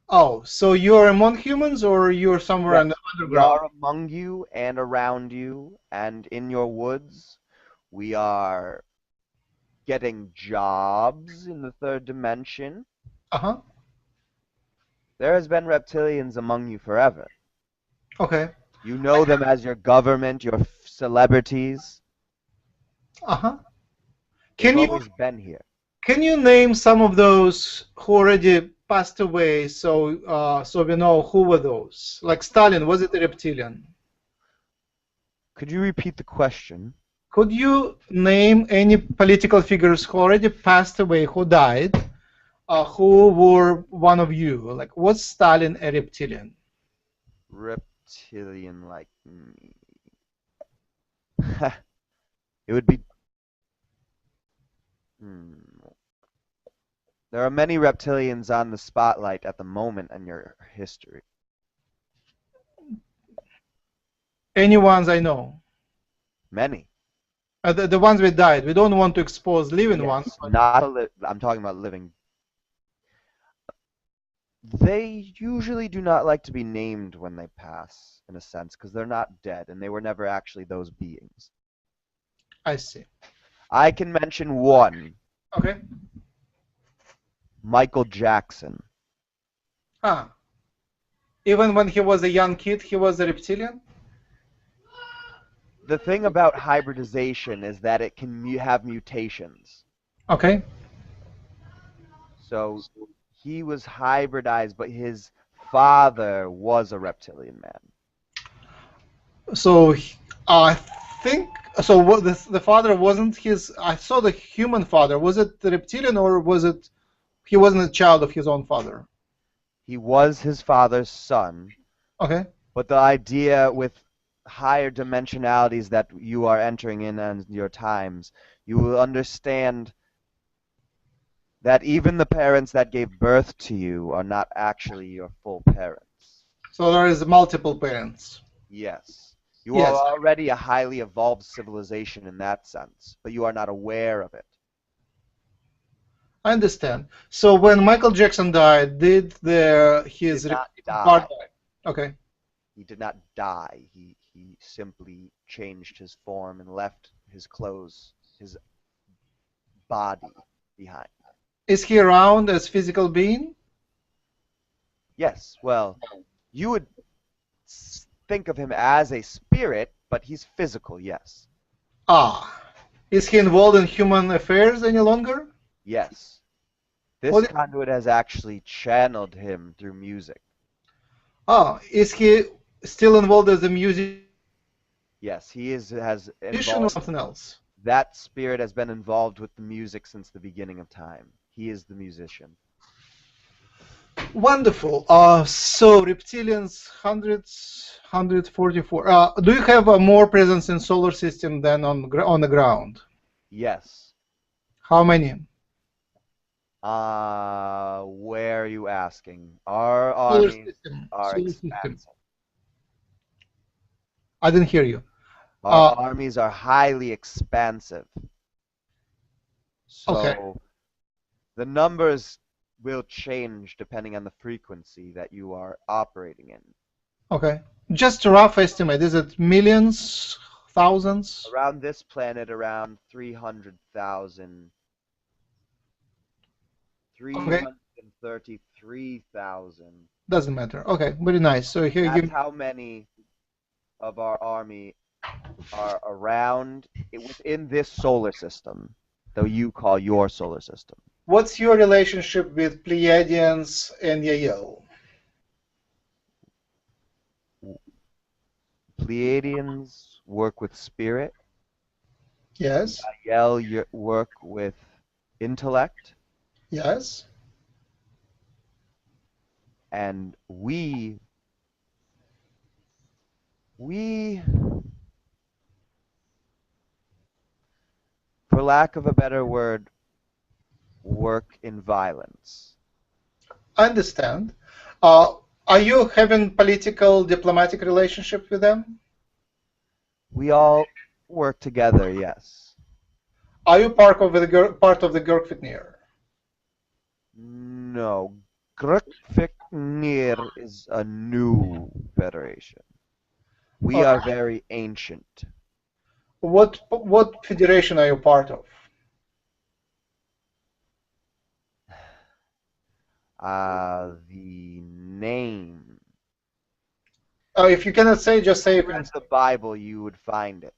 Oh, so you're among humans or you're somewhere Yes, in the we underground? are among you and around you and in your woods. We are getting jobs in the third dimension. Uh-huh. There has been reptilians among you forever. Okay. You know them as your government, your celebrities. Uh-huh. They've Can you always been here. can you name some of those who already passed away so we know who were those? Like Stalin, was it a reptilian? Could you repeat the question? Could you name any political figures who already passed away, who died, who were one of you? Like, was Stalin a reptilian? Reptilian like me. It would be. Hmm. There are many reptilians on the spotlight at the moment in your history. Any ones I know? Many. The ones we died. We don't want to expose living ones. Yes, not I'm talking about living. They usually do not like to be named when they pass, in a sense, because they're not dead and they were never actually those beings. I see. I can mention one, Okay. Michael Jackson. Ah. Even when he was a young kid, he was a reptilian? The thing about hybridization is that it can have mutations. Okay. So he was hybridized, but his father was a reptilian man. So I think so. What the father wasn't his? I saw the human father. Was it the reptilian or was it he wasn't a child of his own father? He was his father's son, Okay. but the idea with higher dimensionalities that you are entering in and your times, you will understand that even the parents that gave birth to you are not actually your full parents. So there is multiple parents. Yes. You Yes, are already a highly evolved civilization in that sense, but you are not aware of it. I understand. So when Michael Jackson died, did his Did not part die. die? Okay. He did not die. He simply changed his form and left his clothes, his body behind. Is he around as physical being? Yes, well, you would think of him as a spirit, but he's physical, yes. Ah. Is he involved in human affairs any longer? Yes. This What? conduit has actually channeled him through music. Ah. Is he still involved as a musician Yes, has or involved. something else? That spirit has been involved with the music since the beginning of time. He is the musician. Wonderful. So reptilians, hundreds, 144. Do you have more presence in solar system than on the ground? Yes. How many? Where are you asking? Our Solar armies system. are Solar system. expansive. I didn't hear you. Our armies are highly expansive. Okay. So the numbers will change depending on the frequency that you are operating in. Okay. Just a rough estimate. Is it millions, thousands? Around this planet, around 300,000. Okay. 333,000. Doesn't matter. Okay. Very nice. So here That's you. how many of our army are around within this solar system, though you call your solar system. What's your relationship with Pleiadians and Yahyel? Pleiadians work with spirit. Yes. Yahyel work with intellect. Yes. And we, for lack of a better word, work in violence. I understand. Are you having political, diplomatic relationship with them? We all work together, yes. Are you part of the Girk Fitneer? No. Girk Fitneer is a new federation. We Or are very ancient. what federation are you part of? The name. If you cannot say, just say If you you can. read the Bible, you would find it.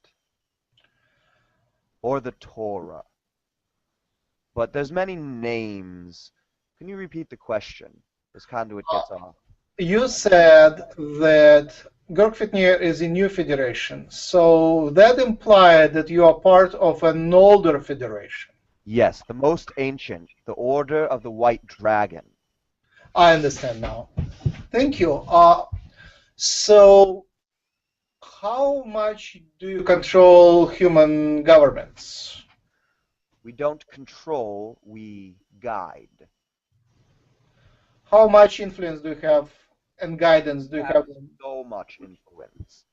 Or the Torah. But there's many names. Can you repeat the question? This conduit gets off. You said that Girk Fitneer is a new federation, so that implied that you are part of an older federation. Yes, the most ancient, the Order of the White Dragon. I understand now. Thank you. So, how much do you control human governments? We don't control, we guide. How much influence do you have and guidance do you have? So much influence.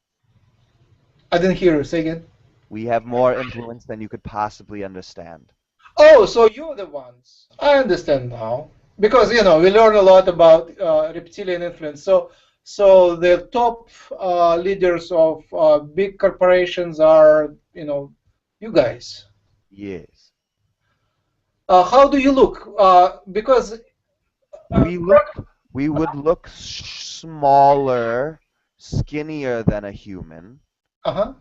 I didn't hear you. Say again. We have more influence than you could possibly understand. Oh, so you're the ones. I understand now. Because, we learn a lot about reptilian influence. So the top leaders of big corporations are, you guys. Yes. How do you look? Because We would look smaller, skinnier than a human. uh-huh.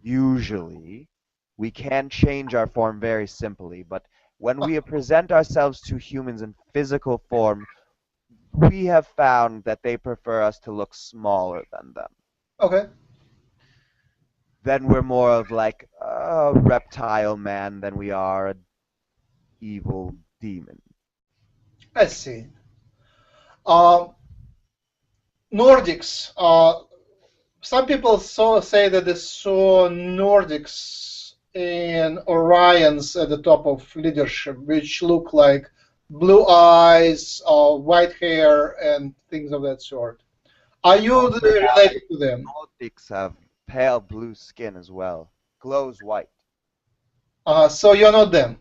Usually. We can change our form very simply, but when we present ourselves to humans in physical form, we have found that they prefer us to look smaller than them. Okay. Then we're more of like a reptile man than we are an evil demon. I see. Um, Nordics. Some people say that they saw Nordics and Orions at the top of leadership, which look like blue eyes, white hair, and things of that sort. Are you related to them? Nordics have pale blue skin as well, glows white. So you're not them.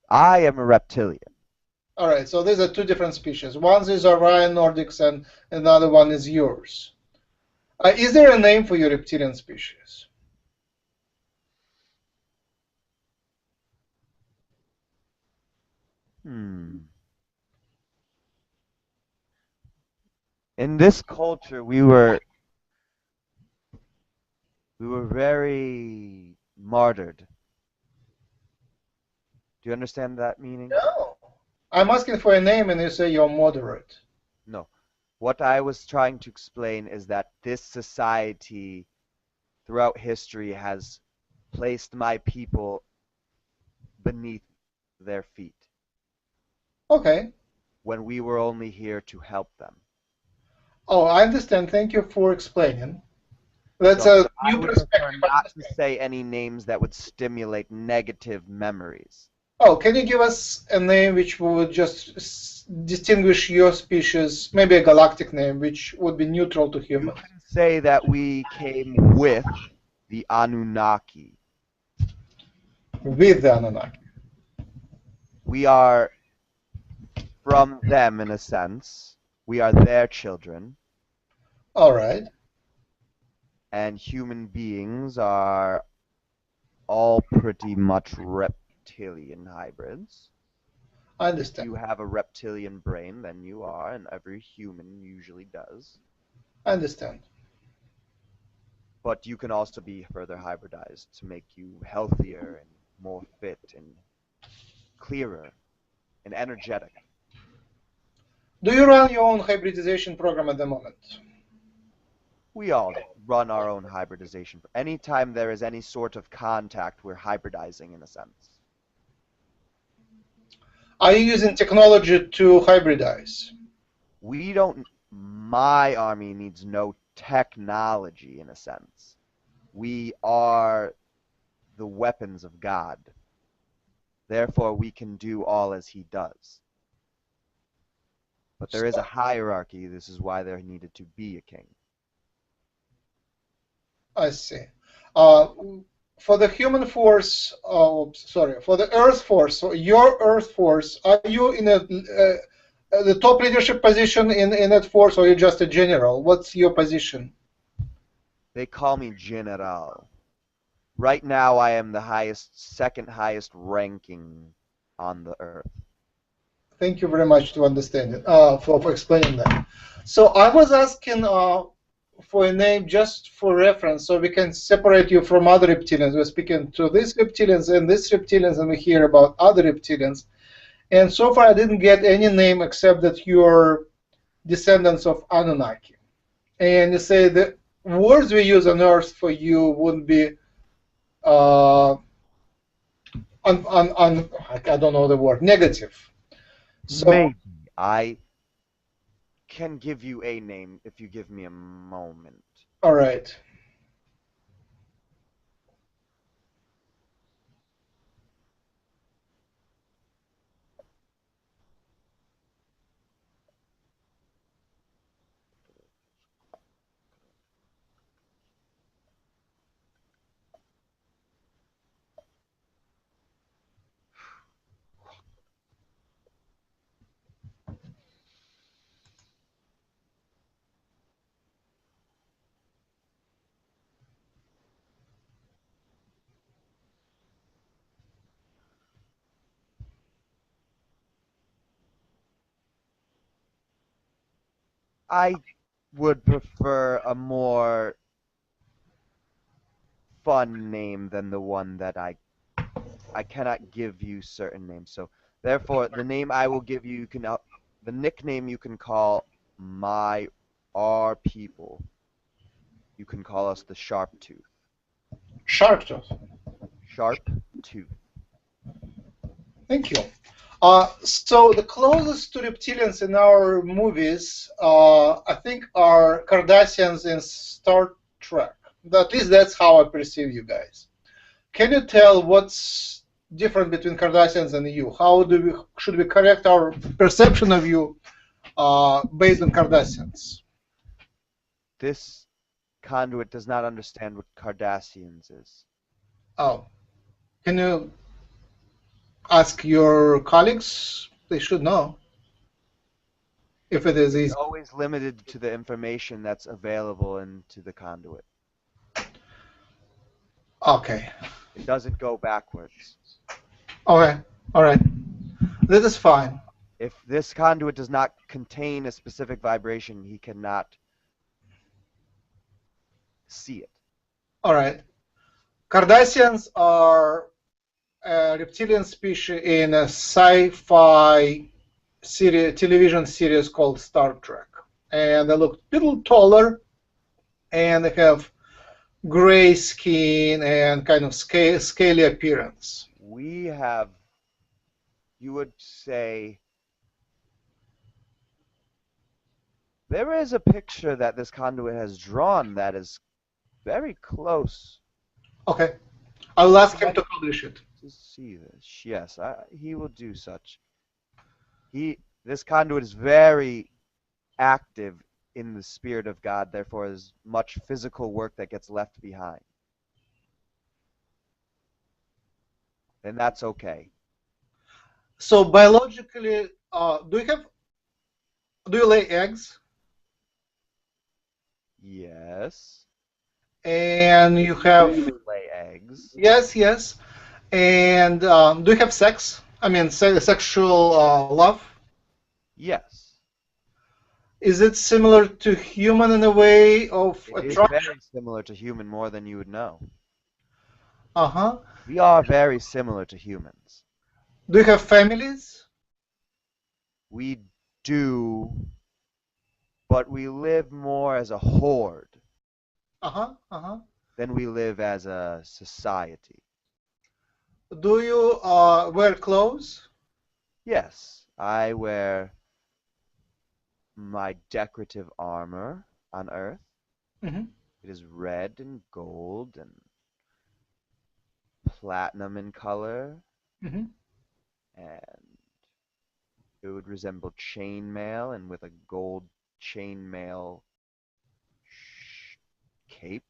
I am a reptilian. All right. So these are two different species. One is Orion Nordics, and another one is yours. Is there a name for your reptilian species? In this culture, we were very martyred. Do you understand that meaning? No. I'm asking for a name, and you say you're moderate. No. What I was trying to explain is that this society throughout history has placed my people beneath their feet Okay. when we were only here to help them. Oh, I understand. Thank you for explaining. That's So a I new would prefer perspective. not to say any names that would stimulate negative memories. Oh, can you give us a name which would just distinguish your species, maybe a galactic name, which would be neutral to You humans? can say that we came with the Anunnaki. With the Anunnaki. We are from them in a sense. We are their children. All right. And human beings are all pretty much reptilian hybrids. I If understand. you have a reptilian brain, then you are, and every human usually does. I understand. But you can also be further hybridized to make you healthier and more fit and clearer and energetic. Do you run your own hybridization program at the moment? We all run our own hybridization. Anytime there is any sort of contact, we're hybridizing in a sense. Are you using technology to hybridize? We don't, my army needs no technology in a sense. We are the weapons of God. Therefore, we can do all as he does. But there is a hierarchy. This is why there needed to be a king. I see. For the human force, for the Earth force, so your Earth force, are you in the top leadership position in that force, or are you just a general? What's your position? They call me General. Right now, I am the second highest ranking on the Earth. Thank you very much to understand it, for explaining that. So I was asking for a name just for reference, so we can separate you from other reptilians. We're speaking to these reptilians, and we hear about other reptilians. And so far, I didn't get any name except that you're descendants of Anunnaki. And you say the words we use on Earth for you would be, I don't know the word, negative. So, Maybe I can give you a name if you give me a moment. all right. I would prefer a more fun name than the one that I cannot give you certain names. So therefore, the name I will give you, the nickname you can call our people. You can call us the Sharptooth. Sharptooth. Sharptooth. Thank you. So the closest to reptilians in our movies, I think, are Cardassians in Star Trek. At least that's how I perceive you guys. Can you tell what's different between Cardassians and you? Should we correct our perception of you based on Cardassians? This conduit does not understand what Cardassians is. Oh, can you ask your colleagues? They should know if it is It's easy. always limited to the information that's available into the conduit. Okay. It doesn't go backwards. Okay. All right. That is fine. If this conduit does not contain a specific vibration, he cannot see it. All right. Cardassians are a reptilian species in a sci-fi television series called Star Trek. And they look a little taller, and they have gray skin and kind of scaly appearance. We have, you would say, there is a picture that this conduit has drawn that is very close Okay. I'll ask him to publish it. to see this. Yes, he will do such. This conduit is very active in the spirit of God, therefore there's much physical work that gets left behind. And that's okay. So biologically, do you lay eggs? Yes. And you have Lay eggs. yes. And do you have sex? I mean, sexual love? Yes. Is it similar to human in a way of It is attraction? very similar to human, more than you would know. Uh-huh. We are very similar to humans. Do you have families? We do, but we live more as a horde Uh-huh. than we live as a society. Do you wear clothes? Yes, I wear my decorative armor on Earth. Mm-hmm. It is red and gold and platinum in color, Mm-hmm. and It would resemble chainmail, and with a gold chainmail cape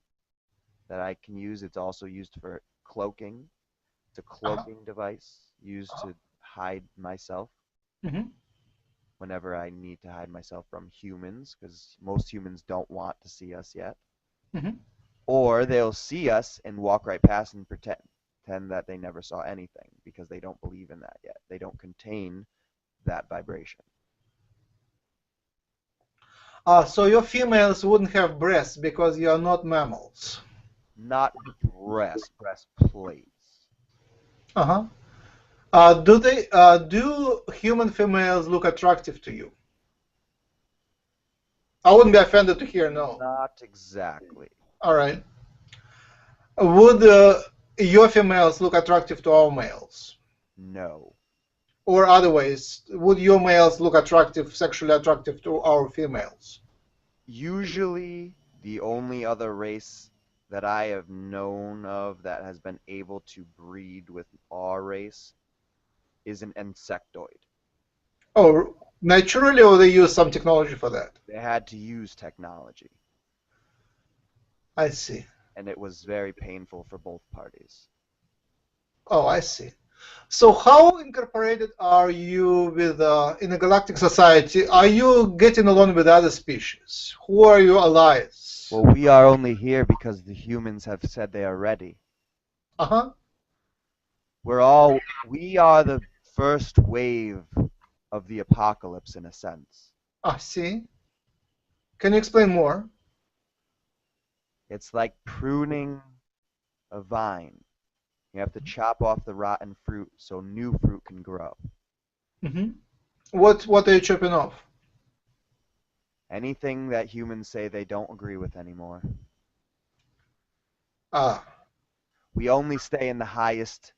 that I can use. It's also used for cloaking. It's a cloaking device used to hide myself Mm-hmm. whenever I need to hide myself from humans, because most humans don't want to see us yet. Mm-hmm. Or they'll see us and walk right past and pretend that they never saw anything because they don't believe in that yet. They don't contain that vibration. So your females wouldn't have breasts because you are not mammals. Not breastplates. Uh-huh. Do human females look attractive to you? I wouldn't be offended to hear no. Not exactly. All right. Would your females look attractive to our males? No. Or other ways, would your males look attractive, sexually attractive to our females? Usually, the only other race that I have known of that has been able to breed with our race is an insectoid. Oh, naturally, or they use some technology for that? They had to use technology, I see. and it was very painful for both parties. Oh, I see. So how incorporated are you with in a galactic society? Are you getting along with other species? Who are your allies? Well, we are only here because the humans have said they are ready. Uh-huh. We are the first wave of the apocalypse in a sense. I see. Can you explain more? It's like pruning a vine. You have to chop off the rotten fruit so new fruit can grow. Mm-hmm. What are you chopping off? Anything that humans say they don't agree with anymore. Ah, We only stay in the highest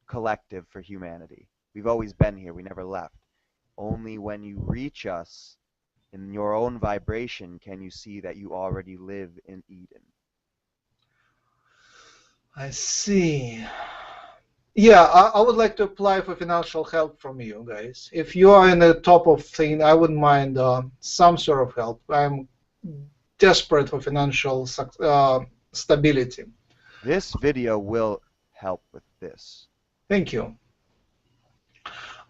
collective for humanity. We've always been here. We never left. Only when you reach us in your own vibration can you see that you already live in Eden. I see. Yeah, I would like to apply for financial help from you guys. If you are in the top of thing, I wouldn't mind some sort of help. I'm desperate for financial stability. This video will help with this. Thank you.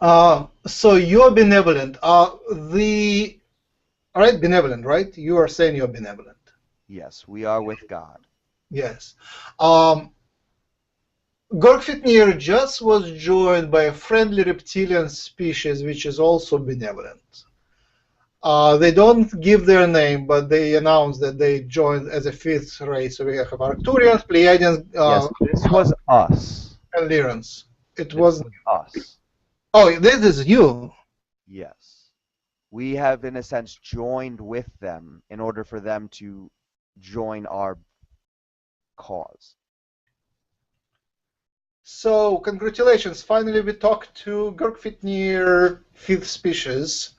So you're benevolent. All right, benevolent, right? You are saying you're benevolent. Yes, we are with God. Yes. Girk Fitneer just was joined by a friendly reptilian species, which is also benevolent. They don't give their name, but they announce that they joined as a fifth race. So we have Arcturians, Pleiadians, Yes, this was us. and Lyrans. It This was. was us. Oh, this is you. Yes. We have, in a sense, joined with them in order for them to join our cause. So congratulations! Finally, we talked to Girk Fitneer, fifth species.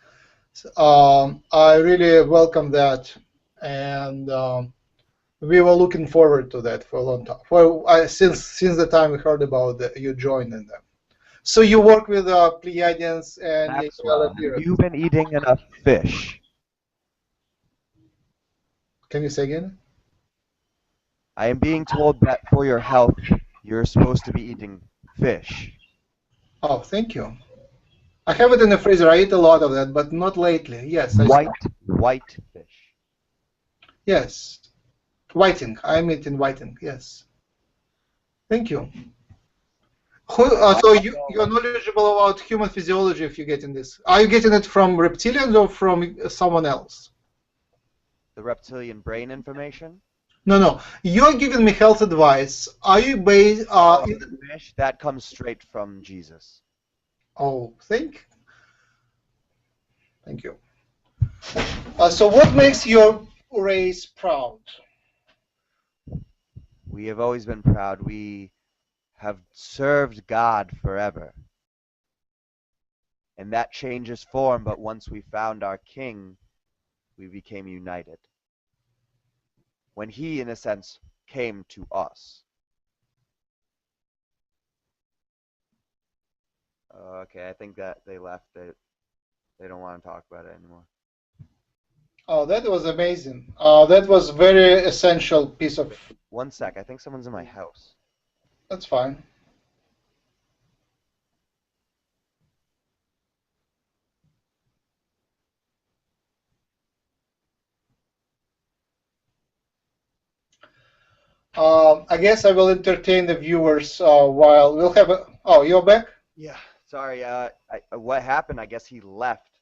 I really welcome that, and we were looking forward to that for a long time. Since the time we heard about you joining them. So you work with Pleiadians and Maxwell, Yahyel. have you been eating enough fish? Can you say again? I am being told that for your health, you're supposed to be eating fish. Oh, thank you. I have it in the freezer. I eat a lot of that, but not lately. Yes, White fish. yes. Whiting. I'm eating whiting. Yes. Thank you. So you're knowledgeable about human physiology if you're getting this. Are you getting it from reptilians or from someone else? The reptilian brain information? No. You're giving me health advice. Are you based? Fish, that comes straight from Jesus. Oh, thank you. So what makes your race proud? We have always been proud. We have served God forever. And that changes form, but once we found our king, we became united. When he, in a sense, came to us. Okay, I think that they left it. They don't want to talk about it anymore. Oh, that was amazing. That was very essential piece of. One sec, I think someone's in my house. That's fine. I guess I will entertain the viewers while we'll have a. Oh, you're back? Yeah, sorry. What happened? I guess he left.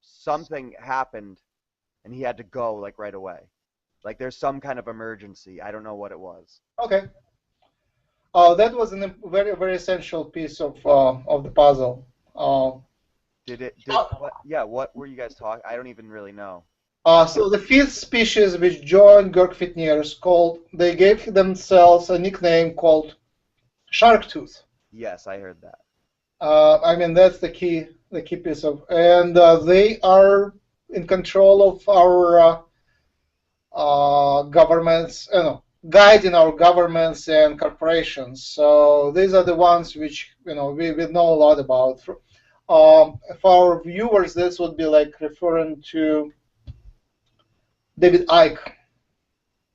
Something happened, and he had to go like right away. Like there's some kind of emergency. I don't know what it was. Okay. That was a very, very essential piece of the puzzle. What? Yeah. What were you guys talking? I don't even really know. So the fifth species which joined Girk Fitneer is called. They gave themselves a nickname called Sharptooth. Yes, I heard that. I mean that's the key piece of, and they are in control of our governments, guiding our governments and corporations. So these are the ones which we know a lot about. For our viewers, this would be like referring to David Icke.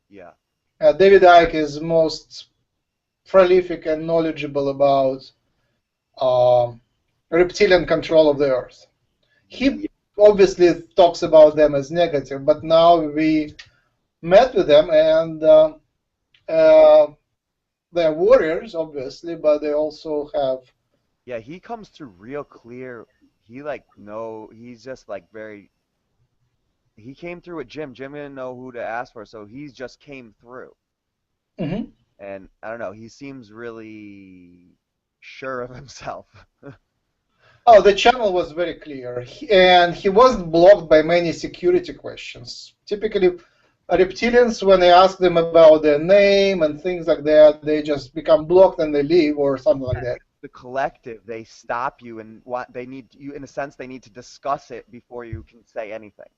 Yeah. David Icke is most prolific and knowledgeable about reptilian control of the Earth. He obviously talks about them as negative, but now we met with them, and they're warriors, obviously, but they also have. Yeah, he comes through real clear. He's just like very. He came through with Jim. Jim didn't know who to ask for, so he just came through. Mm-hmm. And I don't know, he seems really sure of himself. Oh, the channel was very clear, and he wasn't blocked by many security questions. Typically, reptilians, when they ask them about their name and things like that, they just become blocked and they leave or something like that. The collective, they stop you, and what they need you, in a sense, they need to discuss it before you can say anything.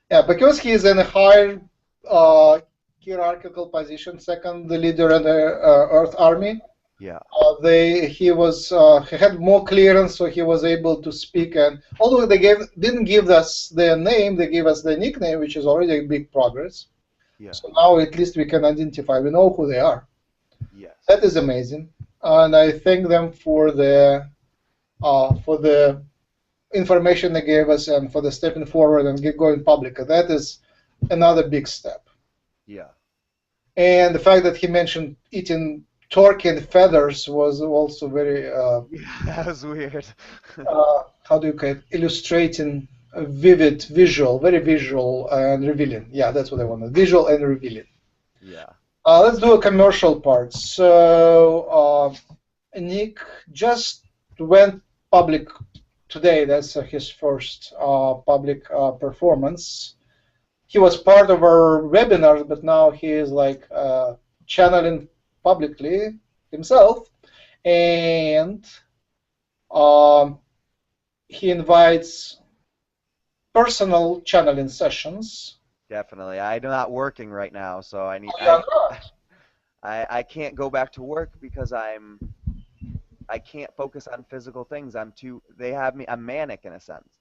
Yeah, because he is in a higher hierarchical position, second the leader in the Earth Army. Yeah. He had more clearance, so he was able to speak. And although they didn't give us their name, they gave us their nickname, which is already a big progress. Yeah. So now at least we can identify. We know who they are. Yes. That is amazing, and I thank them for the information they gave us and for the stepping forward and going public. That is another big step. Yeah. And the fact that he mentioned eating turkey and feathers was also very. Yeah, that was weird. How do you call it? Illustrating a vivid visual, very visual and revealing. Yeah, that's what I wanted. Visual and revealing. Yeah. Let's do a commercial part. So Nick just went public today. That's his first public performance. He was part of our webinars, but now he is like channeling publicly himself, and he invites personal channeling sessions. Definitely. I'm not working right now, so I need. I can't go back to work because I can't focus on physical things. They have me. I'm manic in a sense.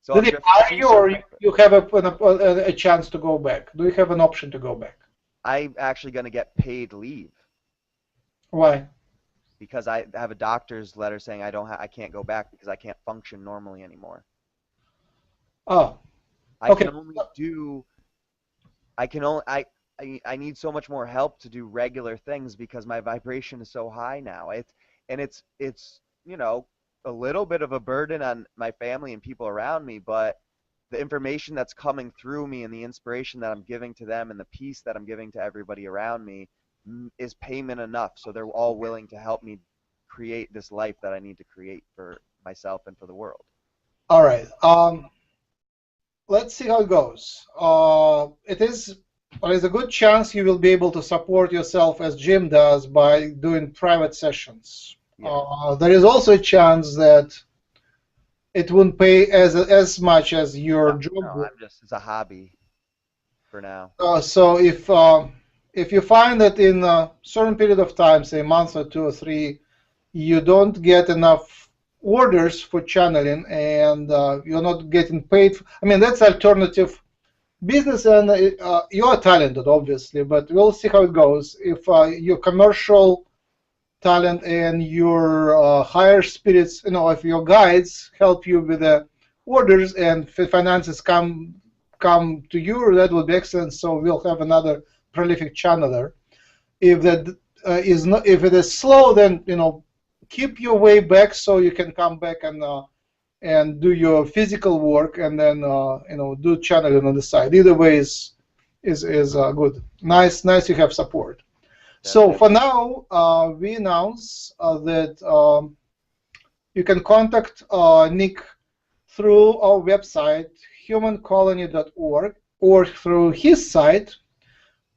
So Did they hire you, or you have a chance to go back? Do you have an option to go back? I'm actually going to get paid leave. Why? Because I have a doctor's letter saying I can't go back because I can't function normally anymore. Oh. Okay. I need so much more help to do regular things because my vibration is so high now. It's a little bit of a burden on my family and people around me, but the information that's coming through me and the inspiration that I'm giving to them and the peace that I'm giving to everybody around me is payment enough. So they're all willing to help me create this life that I need to create for myself and for the world. All right. Let's see how it goes. There is a good chance you will be able to support yourself as Jim does by doing private sessions. Yeah. There is also a chance that it wouldn't pay as much as your job. No, it's a hobby for now. So if you find that in a certain period of time, say a month or two or three, you don't get enough orders for channeling, and you're not getting paid. I mean, that's alternative business, and you are talented, obviously, but we'll see how it goes. If your commercial talent and your higher spirits, if your guides help you with the orders and finances come to you, that would be excellent. So we'll have another prolific channeler. If that is not, if it is slow, then keep your way back so you can come back and do your physical work, and then do channeling on the side. Either way is good. Nice you have support. So for now, we announce that you can contact Nick through our website, humancolony.org, or through his site,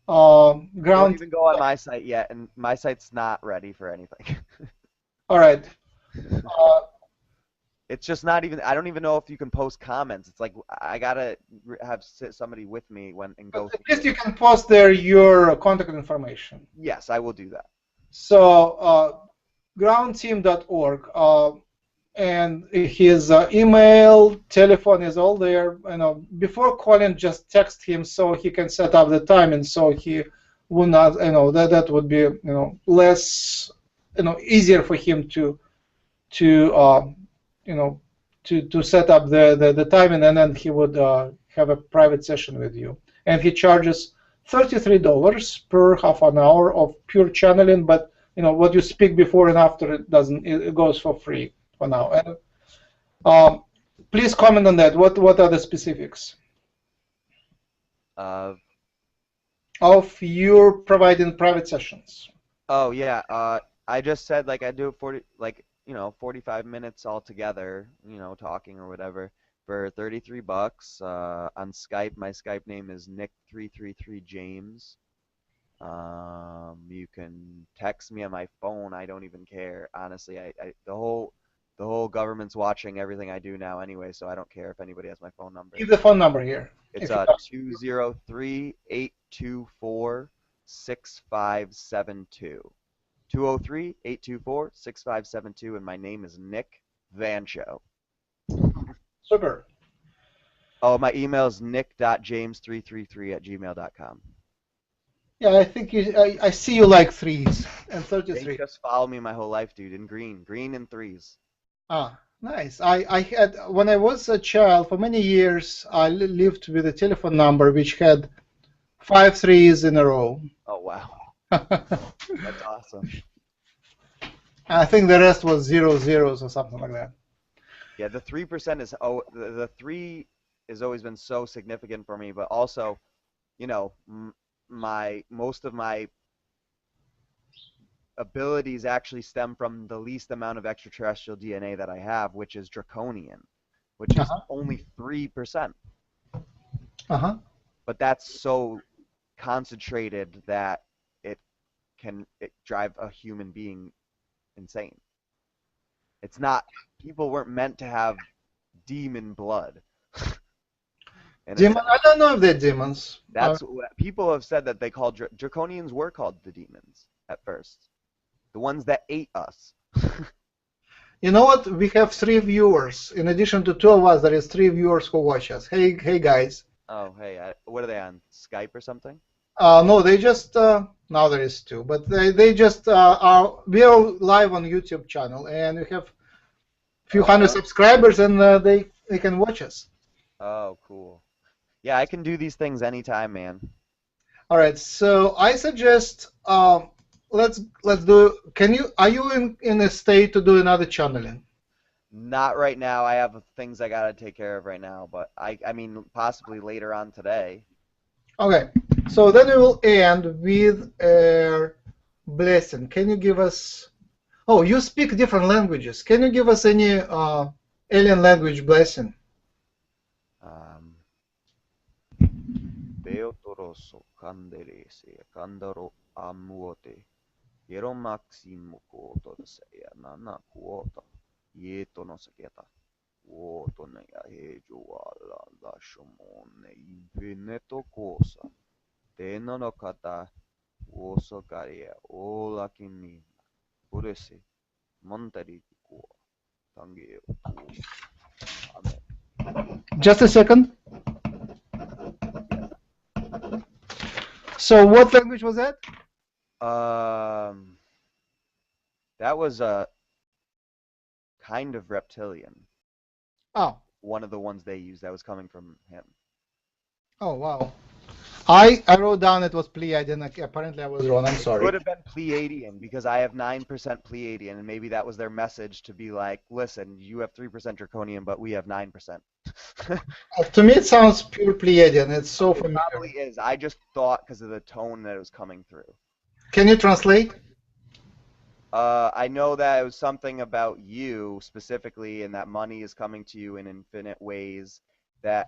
Don't ground. even go on my site yet, and my site's not ready for anything. All right. It's just not even. I don't even know if you can post comments. It's like I gotta have somebody with me and go. At least you can post there your contact information. Yes, I will do that. So groundteam.org, and his email, telephone is all there. Before calling, just text him so he can set up the time, and so he will not. That would be less easier for him to set up the timing, and then he would have a private session with you. And he charges $33 per half an hour of pure channeling, but what you speak before and after, it goes for free for now. And please comment on that. What are the specifics of your providing private sessions? Oh yeah, I just said like I do 45 minutes altogether, talking or whatever, for $33 on Skype. My Skype name is Nick333James. You can text me on my phone. I don't even care, honestly. The whole government's watching everything I do now anyway, so I don't care if anybody has my phone number. Give the phone number here. It's 203-824-6572. 203-824-6572, and my name is Nick Vancho. Super. Oh, my email is nick.james333@gmail.com. Yeah, I think I see you like 3s and 33. They just follow me my whole life, dude, in green and 3s. Ah, nice. I had, when I was a child, for many years, I lived with a telephone number which had 5 3s in a row. Oh, wow. That's awesome. I think the rest was 0 zeros or something like that. Yeah, the 3% is, the 3 has always been so significant for me, but also, most of my abilities actually stem from the least amount of extraterrestrial DNA that I have, which is draconian, which is only 3%. But that's so concentrated that it drive a human being insane. It's not, people weren't meant to have demon blood. Demon? I don't know if they're demons. That's what people have said, that they called draconians were called the demons at first. The ones that ate us. You know what? We have 3 viewers. In addition to 2 of us, there is 3 viewers who watch us. Hey guys. Oh, hey. What are they on? Skype or something? No, they just now there is 2, but they just we are live on YouTube channel, and we have a few hundred subscribers, and they can watch us. Oh, cool. Yeah, I can do these things anytime, man. All right, so I suggest let's do. Are you in a state to do another channeling? Not right now. I have things I gotta take care of right now, but I mean possibly later on today. Okay, so then we will end with a blessing. Can you give us? Oh, you speak different languages. Can you give us any alien language blessing? Beotoroso kanderese kandaro amuote yero maximo kotoseya nana kuota yeto no saketa woto ne ahejo ala la shomone infinito cosa tena no kata woso karia ola kinina purese Amen. Just a second. So what language was that? That was a kind of reptilian. Oh. One of the ones they used that was coming from him. Oh, wow. I wrote down it was Pleiadian. Apparently I was wrong. I'm It sorry. could have been Pleiadian because I have 9% Pleiadian, and maybe that was their message to be like, listen, you have 3% Draconian, but we have 9%. To me, it sounds pure Pleiadian. It's so It familiar. probably is. I just thought because of the tone that it was coming through. Can you translate? I know that it was something about you specifically, and that money is coming to you in infinite ways, that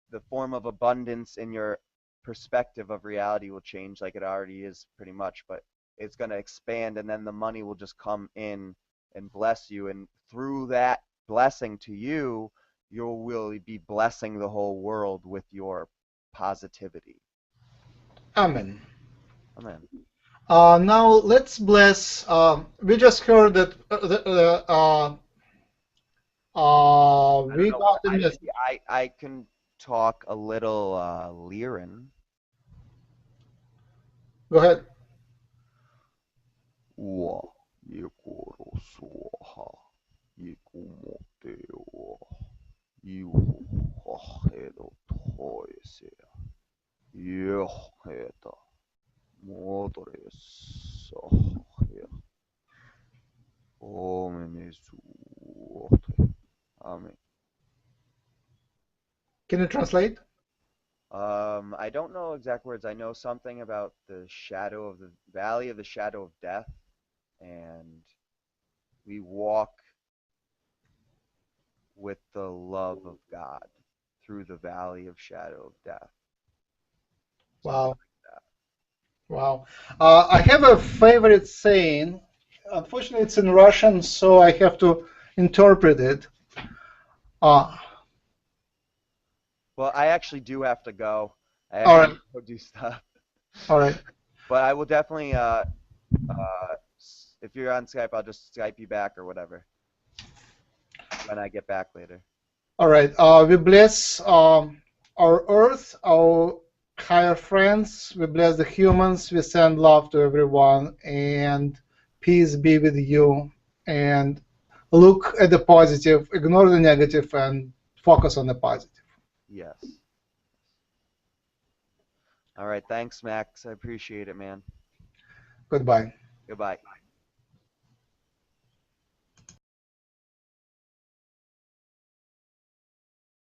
the form of abundance in your perspective of reality will change like it already is pretty much, but it's going to expand, and then the money will just come in and bless you, and through that blessing to you, you will be blessing the whole world with your positivity. Amen. Amen. Now let's bless. We just heard that we got a message. I can talk a little Lyran. Go ahead. Amen. Can you translate? I don't know exact words. I know something about the shadow of the valley of the shadow of death, and we walk with the love of God through the valley of shadow of death. Wow. Like that. Wow. I have a favorite saying. Unfortunately, it's in Russian, so I have to interpret it. Well, I actually do have to go. I All have right. to go do stuff. All right. But I will definitely, if you're on Skype, I'll just Skype you back or whatever when I get back later. All right. We bless our Earth, our higher friends. We bless the humans. We send love to everyone, and peace be with you. And look at the positive, ignore the negative, and focus on the positive. Yes. All right. Thanks, Max. I appreciate it, man. Goodbye. Goodbye.